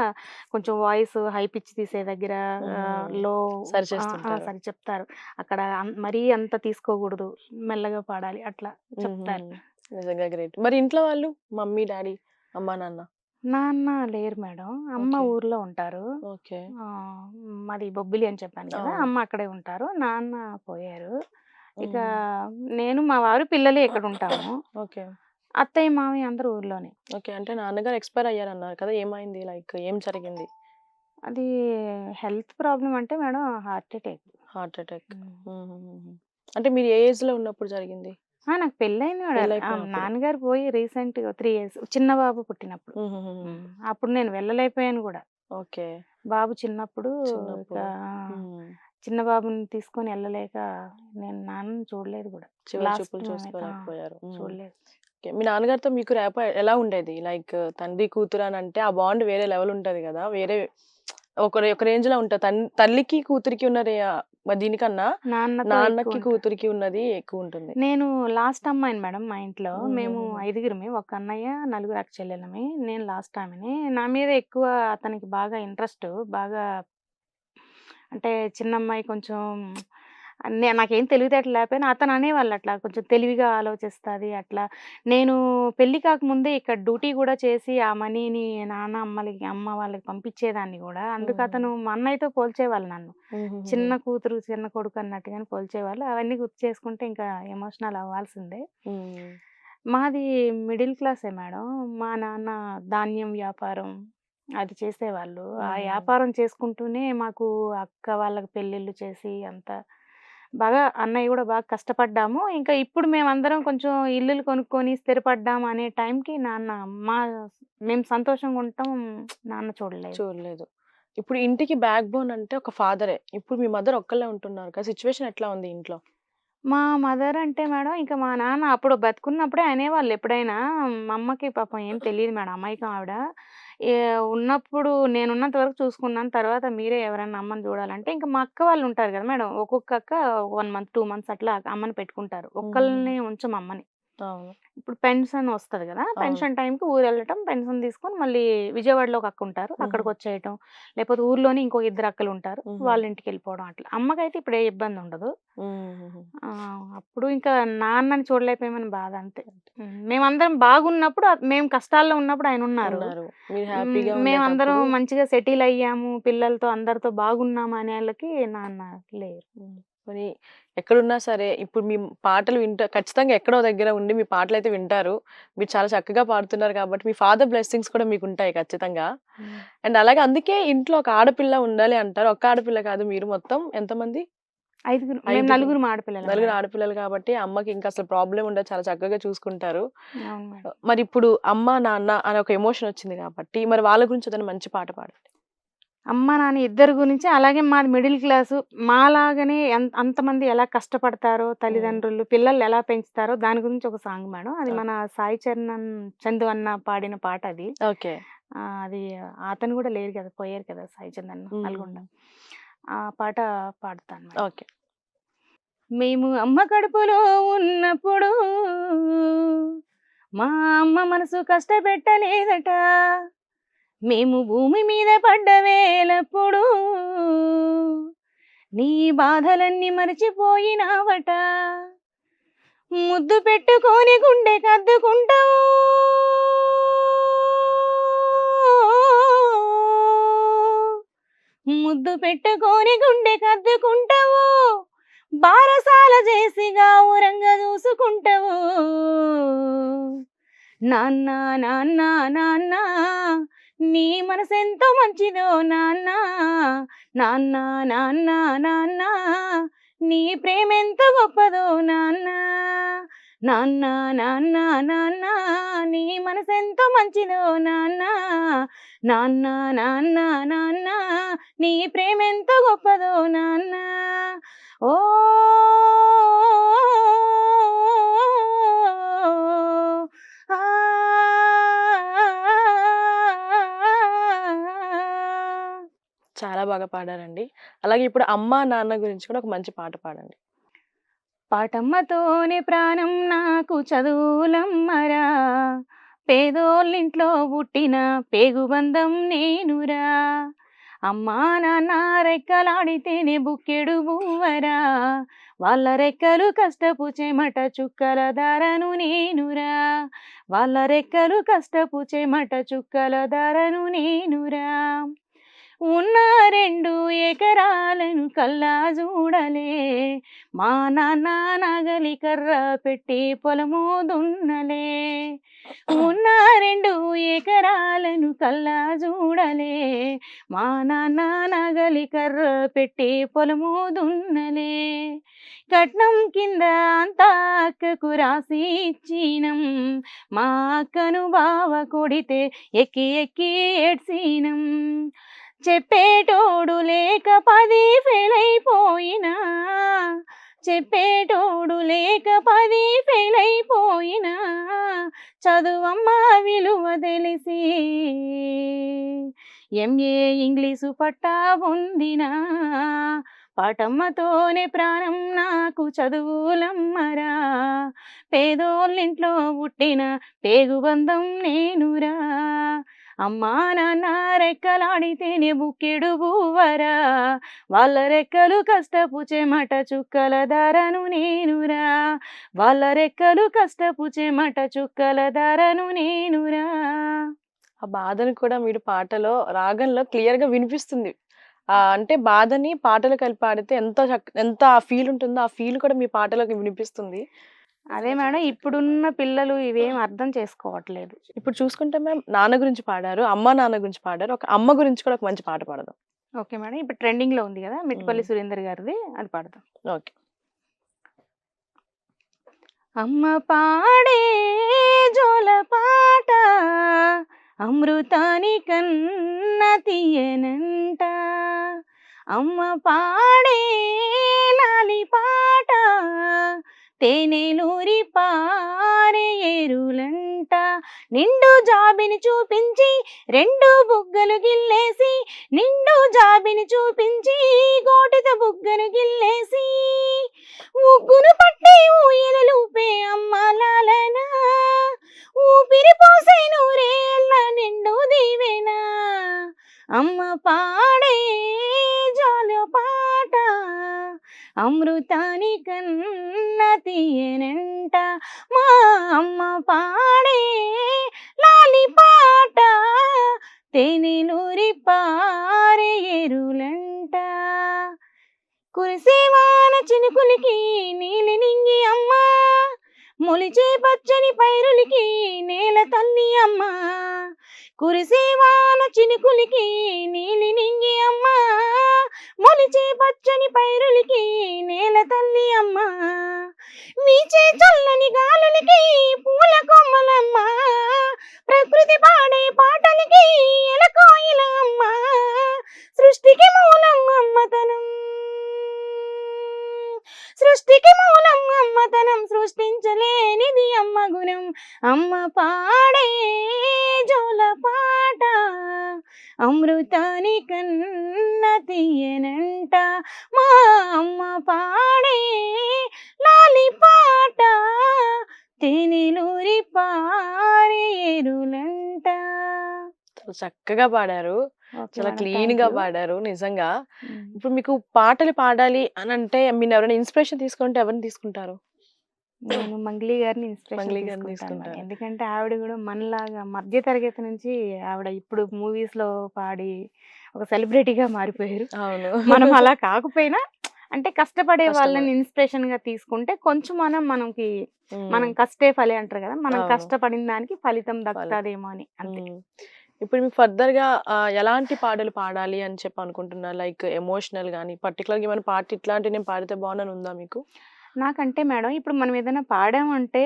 కొంచెం వాయిస్ హై పిచ్ తీసే దగ్గర హుహు. లో సరి ఆ! చేస్తుంటారు. సరి చెప్తారు. అక్కడ మరీ అంత తీసుకోకూడదు. పాడకూడదు, మెల్లగా పాడాలి అట్లా చెప్తారు. నిజంగా గ్రేట్. మరి ఇంట్లో వాళ్ళు మమ్మీ, డాడీ, అమ్మా, నాన్న? నాన్న లేరు మేడం. అమ్మ ఓకే. ఊర్లో ఉంటారు. ఓకే. మాది బొబ్బిలి అని చెప్పాను కదా! అవును. అమ్మ అక్కడే ఉంటారు. నాన్న పోయారు. ఇక హ్మ్. నేను, మా వారు, పిల్లలే ఇక్కడ ఉంటాము. ఓకే. అత్తయ్య, మామయ్య అందరూ ఊర్లోనే. ఓకే. అంటే నాన్నగారు ఎక్స్‌పైర్ అయ్యారన్నారు కదా! ఏమైంది? లైక్ ఏం జరిగింది? అది హెల్త్ ప్రాబ్లమ్ అంటే madam heart attack. Heart attack. హ్మ్. హుహుహుహు. అంటే మీరు ఏ ఏజ్‌లో ఉన్నప్పుడు జరిగింది? నాకు పెళ్లయింది మేడం. పెళ్లయిపోయినప్పుడు. నాన్నగారు పోయి రీసెంట్‌గా 3 ఇయర్స్ చిన్న బాబు పుట్టినప్పుడు. హుహుహుహు. అప్పుడు నేను వెళ్ళలేకపోయాను గూడా. ఓకే. బాబు చిన్నప్పుడు ఇక చిన్నప్పుడు. హ్మ్. చిన్న బాబుని తీసుకొని ఎళ్ళలేక నేను నాన్నని చూడలేదు గూడా. చివరి లాస్ట్ చూపులు మూమెంట్ చూసుకోలేకపోయారు. చూడలేదు. ఓకే. మీ నాన్నగారితో మీకు ర్యాపో ఎలా ఉండేది? లైక్ తండ్రి, కూతురు అనంటే ఆ బాండ్ వేరే లెవెల్ ఉంటది గదా! వేరే ఒక రేంజ్‌లో ఉంటది. తల్లికి, కూతురికి ఉన్న దీనికన్నా నాన్నతో నాన్నకి, ఎక్కువుంటా. కూతురికి ఉన్నది ఎక్కువుంటుంది. నేను లాస్ట్ అమ్మాయిని మేడం మా ఇంట్లో. మేము హుహుహుహు. 5గురమే. ఒక అన్నయ్య, నలుగురు అక్క చెల్లెళ్ళమి. నేను లాస్ట్ ఆమెని. నా మీద ఎక్కువ అతనికి బాగా ఇంట్రెస్టు. బాగా అంటే చిన్నమ్మాయి కొంచెం నాకేం తెలివితేటలు లేకపోయినా అతను అనేవాళ్ళు అట్లా కొంచెం తెలివిగా ఆలోచిస్తది అట్లా. నేను పెళ్లి కాకముందే ఇక్కడ డ్యూటీ గూడా చేసి ఆ మనీని అమ్మ వాళ్ళకి పంపించేదాన్ని గూడా. అందుకు హుహు. అతను మా అన్నయ్యతో పోల్చేవాళ్ళు నన్ను. హుహుహుహు. చిన్న కూతురు, చిన్న కొడుకు అన్నట్టుగానే పోల్చేవాళ్ళు. అవన్నీ గుర్తు చేసుకుంటే ఇంకా ఎమోషనల్ అవ్వాల్సిందే. హ్మ్. మాది మిడిల్ క్లాసే మేడం. మా నాన్న ధాన్యం వ్యాపారం అది చేసేవాళ్ళు. ఆ హుహుహు. వ్యాపారం చేసుకుంటూనే మాకు అక్క వాళ్ళకి పెళ్ళిళ్ళు చేసి అంతా బాగా అన్నయ్య గూడా బాగా కష్టపడ్డాము. ఇంకా ఇప్పుడు మేమందరం కొంచెం ఇల్లులు కొనుక్కొని స్థిరపడ్డాం అనే టైంకి మా మేము సంతోషంగా ఉండటం నాన్న చూడలేదు. చూడలేదు. ఇప్పుడు ఇంటికి బ్యాక్ బోన్ అంటే ఒక ఫాదరే. ఇప్పుడు మీ మదర్ ఒక్కళ్ళే ఉంటున్నారు కదా! సిట్యుయేషన్ ఎట్లా ఉంది ఇంట్లో? మా మదర్ అంటే మేడం ఇంక మా నాన్న అప్పుడు బతికున్నప్పుడే అనేవాళ్ళు ఎప్పుడైనా, మా అమ్మకి పాపం ఏం తెలీదు మేడం అమాయకం ఆవిడ. ఉన్నప్పుడు నేనున్నంత వరకు చూసుకున్నాను. తర్వాత మీరే ఎవరైనా అమ్మని చూడాలంటే ఇంక మా అక్క వాళ్ళు ఉంటారు కదా మేడం. ఒక్కొక్క అక్క 1 మంత్, 2 మంత్స్ అట్లా అమ్మని పెట్టుకుంటారు. హుహుహు. ఒక్కళ్ళని ఉంచము అమ్మని. అవును. ఇప్పుడు పెన్షన్ వస్తది గదా! అవును. పెన్షన్ టైంకి ఊరెళ్ళటం, పెన్షన్ తీసుకొని మళ్ళీ విజయవాడలో ఒక అక్కుంటారు. హుహు. అక్కడికొచ్చేయటం. లేకపోతే ఊర్లోనే ఇంకో ఇద్దరు అక్కలుంటారు. హుహు. వాళ్ళ ఇంటికెళ్ళిపోవడం అట్లా. అమ్మకైతే ఇప్పుడు ఏ ఇబ్బందుండదు. హుహుహు. అప్పుడు ఇంకా నాన్నని చూడలేకపోయామని బాధ అంతే. మేమందరం బాగున్నప్పుడు మేము కష్టాల్లో ఉన్నప్పుడు ఆయనున్నారు. ఉన్నారు. మీరు హ్యాపీగా మేమందరం ఉండేటప్పుడు మంచిగా సెటిల్ అయ్యాము. పిల్లలతో అందరితో బాగున్నాము అనేళ్ళకి నాన్న లేరు. హ్మ్. మరి ఎక్కడున్నా సరే ఇప్పుడు మీ పాటలు ఖచ్చితంగా ఎక్కడో దగ్గర ఉండి మీ పాటలైతే వింటారు. మీరు చాలా చక్కగా పాడుతున్నారు కాబట్టి మీ ఫాదర్ బ్లెస్సింగ్స్ కూడా మీకుంటాయి ఖచ్చితంగా. హ్మ్. అండ్ అలాగే అందుకే ఇంట్లో ఒక ఆడపిల్ల ఉండాలి అంటారు. ఒక్క ఆడపిల్ల కాదు మీరు మొత్తం ఎంతమంది? మేము ఐదుగురు. నలుగురం ఆడపిల్లలం నలుగురు మేడం. ఆడపిల్లలు కాబట్టి అమ్మకి ఇంకా అసలు ప్రాబ్లమ్ ఉండదు. చాలా చక్కగా చూసుకుంటారు. అవును మేడం. మరిప్పుడు అమ్మ, నాన్న అనే ఒక ఎమోషన్ వచ్చింది కాబట్టి మరి వాళ్ళ గురించి ఏదైనా మంచి పాట పాడండి. అమ్మ, నాన్న ఇద్దరి గురించి అలాగే మాది మిడిల్ క్లాసు. మాలాగానే అంతమంది ఎలా కష్టపడతారో హ్మ్. తల్లిదండ్రులు, పిల్లల్ని ఎలా పెంచుతారో దాని గురించి ఒక సాంగ్ మేడం. అది ఓకే. మన సాయి చందు అన్న పాడిన పాట అది. ఓకే. అది అతను గూడా లేరు కదా! పోయారు కదా! సాయి చంద్ అన్న నల్గొండ. హ్మ్. ఆ పాట పాడతాను మేడం. ఓకే. మేము అమ్మ కడుపులో ఉన్నప్పుడు మా అమ్మ మనసు కష్టపెట్టలేదట. మేము భూమి మీద పడ్డ వేలప్పుడు నీ బాధలన్నీ మరచిపోయినావట. ముద్దు పెట్టుకొని గుండె కద్దుకుంటావు. ముద్దు పెట్టుకొని గుండె కద్దుకుంటావు. బారసాల చేసి గావురంగా చూసుకుంటావు. నాన్న నాన్న నాన్న నీ మనసెంతో మంచిదో నాన్న. నాన్న నాన్న నాన్న నీ ప్రేమెంత గొప్పదో నాన్న. నాన్న నాన్న నాన్న నీ మనసెంతో మంచిదో నాన్న. నాన్న నాన్న నాన్న నీ ప్రేమెంత గొప్పదో నాన్న. ఓ ఆ చాలా బాగా పాడారండి. అలాగే ఇప్పుడు అమ్మ, నాన్న గురించి కూడా ఒక మంచి పాట పాడండి. పాటమ్మతోనే ప్రాణం నాకు చదువులమ్మరా. పేదోళ్ళింట్లో పుట్టిన పేగుబంధం నేనురా. అమ్మా నాన్న రెక్కలాడితేనే బుక్కెడు బువ్వరా, వాళ్ళ రెక్కలు కష్టపు చెమట చుక్కల ధరను నేనురా, వాళ్ళ రెక్కలు కష్టపు చెమట చుక్కల ధరను నేనురా. ఉన్న 2 ఎకరాలను కల్లా చూడలే, మా నాన్న నగలి కర్ర పెట్టి పొలము దున్నలే. ఉన్న 2 ఎకరాలను కల్లా చూడలే, మా నాన్న నగలి కర్ర పెట్టి పొలము దున్నలే. కట్నం కింద అంతా అక్కకు రాసి ఇచ్చినం, మా అక్కను బావ కొడితే ఎక్కి ఎక్కి ఏడ్చినం. చెప్పేటోడు లేక 10 ఫెయిల్ అయిపోయినా, చెప్పేటోడు లేక 10 ఫెయిల్ అయిపోయినా, చదువమ్మ విలువ తెలిసి ఎంఏ ఇంగ్లీషు పట్టా పొందినా, పాటమ్మతోనే ప్రాణం నాకు చదువులమ్మరా, పేదోళ్ళింట్లో పుట్టిన పేగుబంధం నేనురా. అమ్మా నాన్న రెక్కలాడితేనే బుక్కెడు బువ్వరా, వాళ్ళ రెక్కలు కష్టపు చెమట చుక్కల ధరను నేనురా, వాళ్ళ రెక్కలు కష్టపు చెమట చుక్కల ధరను నేనురా. ఆ బాధను కూడా మీరు పాటలో రాగంలో క్లియర్ గా వినిపిస్తుంది. అంటే బాధని పాటలు కలిపి పాడితే ఎంత ఆ ఫీల్ ఉంటుందో ఆ ఫీల్ కూడా మీ పాటలోకి వినిపిస్తుంది. అదే మేడం, ఇప్పుడున్న పిల్లలు ఇవేం అర్థం చేసుకోవట్లేదు. ఇప్పుడు చూసుకుంటే మ్యామ్ నాన్న గురించి పాడారు, అమ్మ నాన్న గురించి పాడారు. ఒక అమ్మ గురించి కూడా ఒక మంచి పాట పాడదాం. ఓకే మేడం, ఇప్పుడు ట్రెండింగ్ లో ఉంది కదా మిట్పల్లి సురేందర్ గారిది, అది పాడదాం. ఓకే. అమ్మ పాడే జోల పాట అమృతాని కన్న తీయనంట, అమ్మ పాడే లాలి పాట తేనెలూరి పారే ఏరులంట. నిండు జాబిని చూపించి 2 బుగ్గలు గిల్లేసి, నిండు జాబిని చూపించి గోటిత బుగ్గను గిల్లేసి, ఉగ్గును పట్టి ఊయలూపే అమ్మ లాలన, ఊపిరి పోసే నూరేళ్ళ నిండు దీవెనా. అమ్మ పాడే జాల పాట అమృతాని కన్న తీయనంట, మా అమ్మ పాడే లాలి పాట తేనెలూరి పారే ఏరులంట. కురిసేవాన చినుకులకి నీలి నింగి అమ్మ, మొలిచే పచ్చని పైరులకి నేల తల్లి అమ్మ. కురిసేవాన చినుకులకి నీలి నింగి అమ్మ, మొలిచే పచ్చని పైరులకి నేల తల్లి అమ్మ. వీచే చల్లని గాలులకి పూల కొమ్మలమ్మ, ప్రకృతి పాడే పాటలకి ఎలకోయిల అమ్మ. సృష్టికి మూలం అమ్మతనం, సృష్టికి మూలం అమ్మతనం, సృష్టించలేనిది అమ్మ గుణం. అమ్మ పాడే జోల పాట అమృతాని కన్న తీయనంట, మా అమ్మ పాడే లాలి పాట తేనెలూరి పారే ఏరులంట. చక్కగా పాడారు, ఓకే చాలా మేడం, క్లీన్ థ్యాంక్ గా యూ. పాడారు నిజంగా. ఇప్పుడు మీకు పాటలు పాడాలి అని అంటే మీరు ఎవరైనా ఇన్స్పిరేషన్ తీసుకుంటే ఎవరిని తీసుకుంటారు? నేను మంగ్లీ గారిని ఇన్స్పిరేషన్ మంగ్లీ గారిని తీసుకుంటాను మేడం. తీసుకుంటారు. ఎందుకంటే ఆవిడ కూడా మనలాగా మధ్య తరగతి నుంచి ఆవిడ ఇప్పుడు మూవీస్ లో పాడి ఒక సెలబ్రిటీగా మారిపోయారు. అవును. మనం అలా కాకపోయినా అంటే కష్టపడే కష్టపడి. వాళ్ళని ఇన్స్పిరేషన్ గా తీసుకుంటే కొంచెం మనకి మనం కష్టే ఫలి అంటారు కదా, మనం అవును. కష్టపడిన దానికి ఫలితం దక్కుతాదేమో అని అంతే. ఇప్పుడు మీకు ఫర్దర్ గా ఎలాంటి పాటలు పాడాలి అని చెప్పి అనుకుంటున్నారు? లైక్ ఎమోషనల్ గానీ పర్టికులర్ గా ఏమైనా పాట ఇట్లాంటి నేను పాడితే బాగుందని ఉందా మీకు? నాకంటే మేడం, ఇప్పుడు మనం ఏదైనా పాడామంటే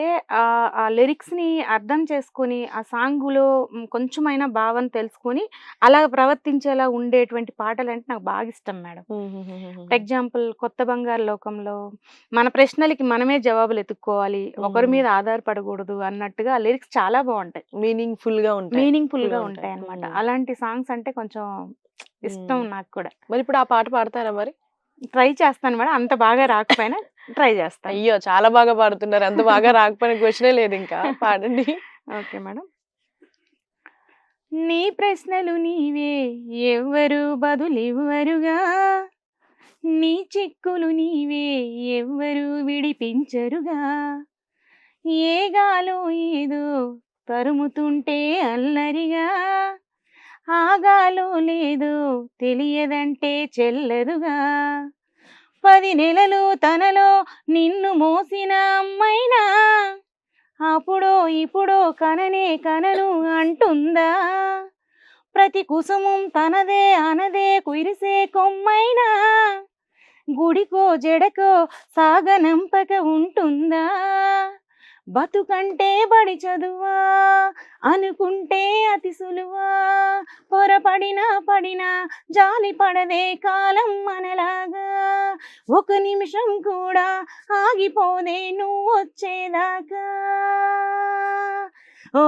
ఆ లిరిక్స్ని అర్థం చేసుకొని ఆ సాంగులో కొంచెమైనా భావం తెలుసుకొని అలా ప్రవర్తించేలా ఉండేటువంటి పాటలు అంటే నాకు బాగా ఇష్టం మేడం. ఫర్ ఎగ్జాంపుల్ 'కొత్త బంగారు లోకంలో' మన ప్రశ్నలకి మనమే జవాబులు ఎత్తుక్కోవాలి, ఒకరి మీద ఆధారపడకూడదు అన్నట్టుగా ఆ లిరిక్స్ చాలా బాగుంటాయి, మీనింగ్ఫుల్ గా ఉంటాయి. మీనింగ్ఫుల్ గా ఉంటాయి అనమాట. అలాంటి సాంగ్స్ అంటే కొంచెం ఇష్టం నాకు కూడా. మరి ఇప్పుడు ఆ పాట పాడతారా మరి? ట్రై చేస్తాను మేడం, అంత బాగా రాకపోయినా ట్రై చేస్తాను. అయ్యో చాలా బాగా పాడుతున్నారు, అంత బాగా రాకపోయిన క్వశ్చనే లేదు ఇంకా. పాడండి. Okay madam. నీ ప్రశ్నలు నీవే ఎవ్వరు బదులివ్వరుగా, నీ చిక్కులు నీవే ఎవ్వరు విడిపించరుగా, ఏ గాలో ఏదో తరుముతుంటే అల్లరిగా, ఆగాలో లేదో తెలియదంటే చెల్లదుగా, 10 నెలలు తనలో నిన్ను మోసిన అమ్మైనా అప్పుడో ఇప్పుడో కననే కనను అంటుందా, ప్రతి కుసుమం తనదే అనదే కురిసే కొమ్మైనా గుడికో జడకో సాగనంపక ఉంటుందా, బతుకంటే బడి చదువా అనుకుంటే అతి సులువా, పడినా జాలి పడదే కాలం మనలాగా, ఒక నిమిషం కూడా ఆగిపోదే నువ్వు వచ్చేదాకా. ఓ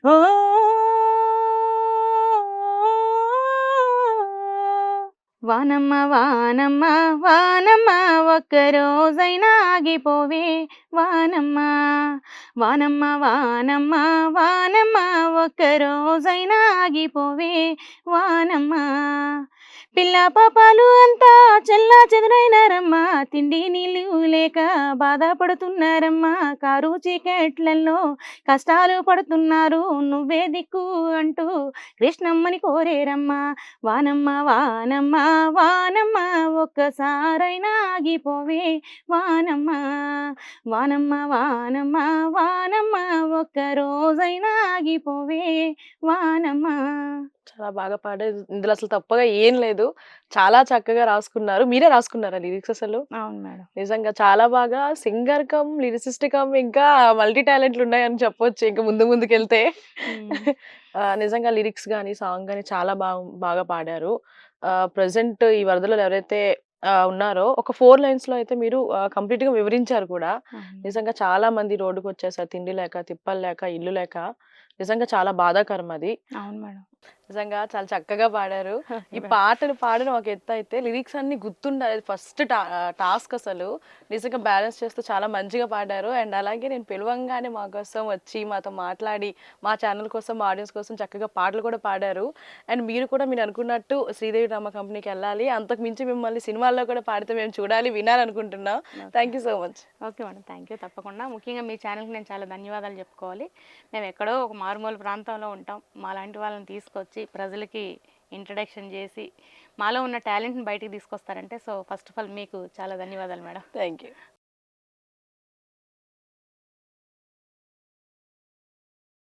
ఓ వానమ్మ వానమ్మ వానమ్మ ఒక్క రోజైనా ఆగిపోవే వానమ్మ, వానమ్మ వానమ్మ వానమ్మ ఒక్క రోజైనా ఆగిపోవే వానమ్మ, పిల్ల పాపాలు అంతా చెల్లా చెదురైనారమ్మా, తిండి నీళ్ళు లేక బాధపడుతున్నారమ్మా, కారు చీకట్లలో కష్టాలు పడుతున్నారు, నువ్వే దిక్కు అంటూ కృష్ణమ్మని కోరేరమ్మా, వానమ్మ వానమ్మ వానమ్మ ఒక్కసారైనా ఆగిపోవే వానమ్మ, వానమ్మ వానమ్మ వానమ్మ ఒక్క రోజైనా ఆగిపోవే వానమ్మ. చాలా బాగా పాడారు. ఇందులో అసలు తప్పుగా ఏం లేదు. చాలా చక్కగా రాసుకున్నారు. మీరే రాసుకున్నారా లిరిక్స్ అసలు? అవును మేడం. నిజంగా చాలా బాగా సింగర్ కమ్, లిరిసిస్ట్ కమ్ ఇంకా మల్టీ టాలెంట్లు ఉన్నాయని చెప్పొచ్చు ఇంకా ముందుకెళ్తే. నిజంగా లిరిక్స్ గాని, సాంగ్ గాని చాలా బాగా పాడారు. ప్రెజెంట్ ఈ వరదలలో ఎవరైతే ఉన్నారో ఒక 4 లైన్స్‌లో అయితే మీరు కంప్లీట్‌గా వివరించారు కూడా. నిజంగా చాలా మంది రోడ్డుకొచ్చేసారు. తిండి లేక, తిప్పలు లేక, ఇల్లు లేక. నిజంగా చాలా బాధాకరం అది. అవును మేడం. నిజంగా చాలా చక్కగా పాడారు. ఈ మేడం. పాటలు పాడడం ఒక ఎత్తయితే లిరిక్స్ అన్ని గుర్తుండాలి ఫస్ట్ టాస్క్ అసలు. నిజంగా బ్యాలెన్స్ చేస్తూ చాలా మంచిగా పాడారు. అండ్ అలాగే నేను పిలవంగానే మా కోసం వచ్చి మాతో మాట్లాడి మా ఛానల్ కోసం, మా ఆడియన్స్ కోసం చక్కగా పాటలు కూడా పాడారు. అండ్ మీరు అనుకున్నట్టు శ్రీదేవి డ్రామా కంపెనీకి వెళ్ళాలి. అంతకు మించి మిమ్మల్ని సినిమాల్లో కూడా పాడితే మేము చూడాలి, వినాలనుకుంటున్నాం. Thank you so much. Okay madam. Thank you. తప్పకుండా. ముఖ్యంగా మీ ఛానల్కి నేను చాలా ధన్యవాదాలు చెప్పుకోవాలి. మేము ఎక్కడో ఒక మారుమూల ప్రాంతంలో ఉంటాం. మాలాంటి వాళ్ళని తీసుకొచ్చి ప్రజలకి ఇంట్రడక్షన్ చేసి మాలో ఉన్న టాలెంట్ని బయటికి తీసుకొస్తారంటే, సో ఫస్ట్ ఆఫ్ ఆల్ మీకు చాలా ధన్యవాదాలు మేడం. Thank you.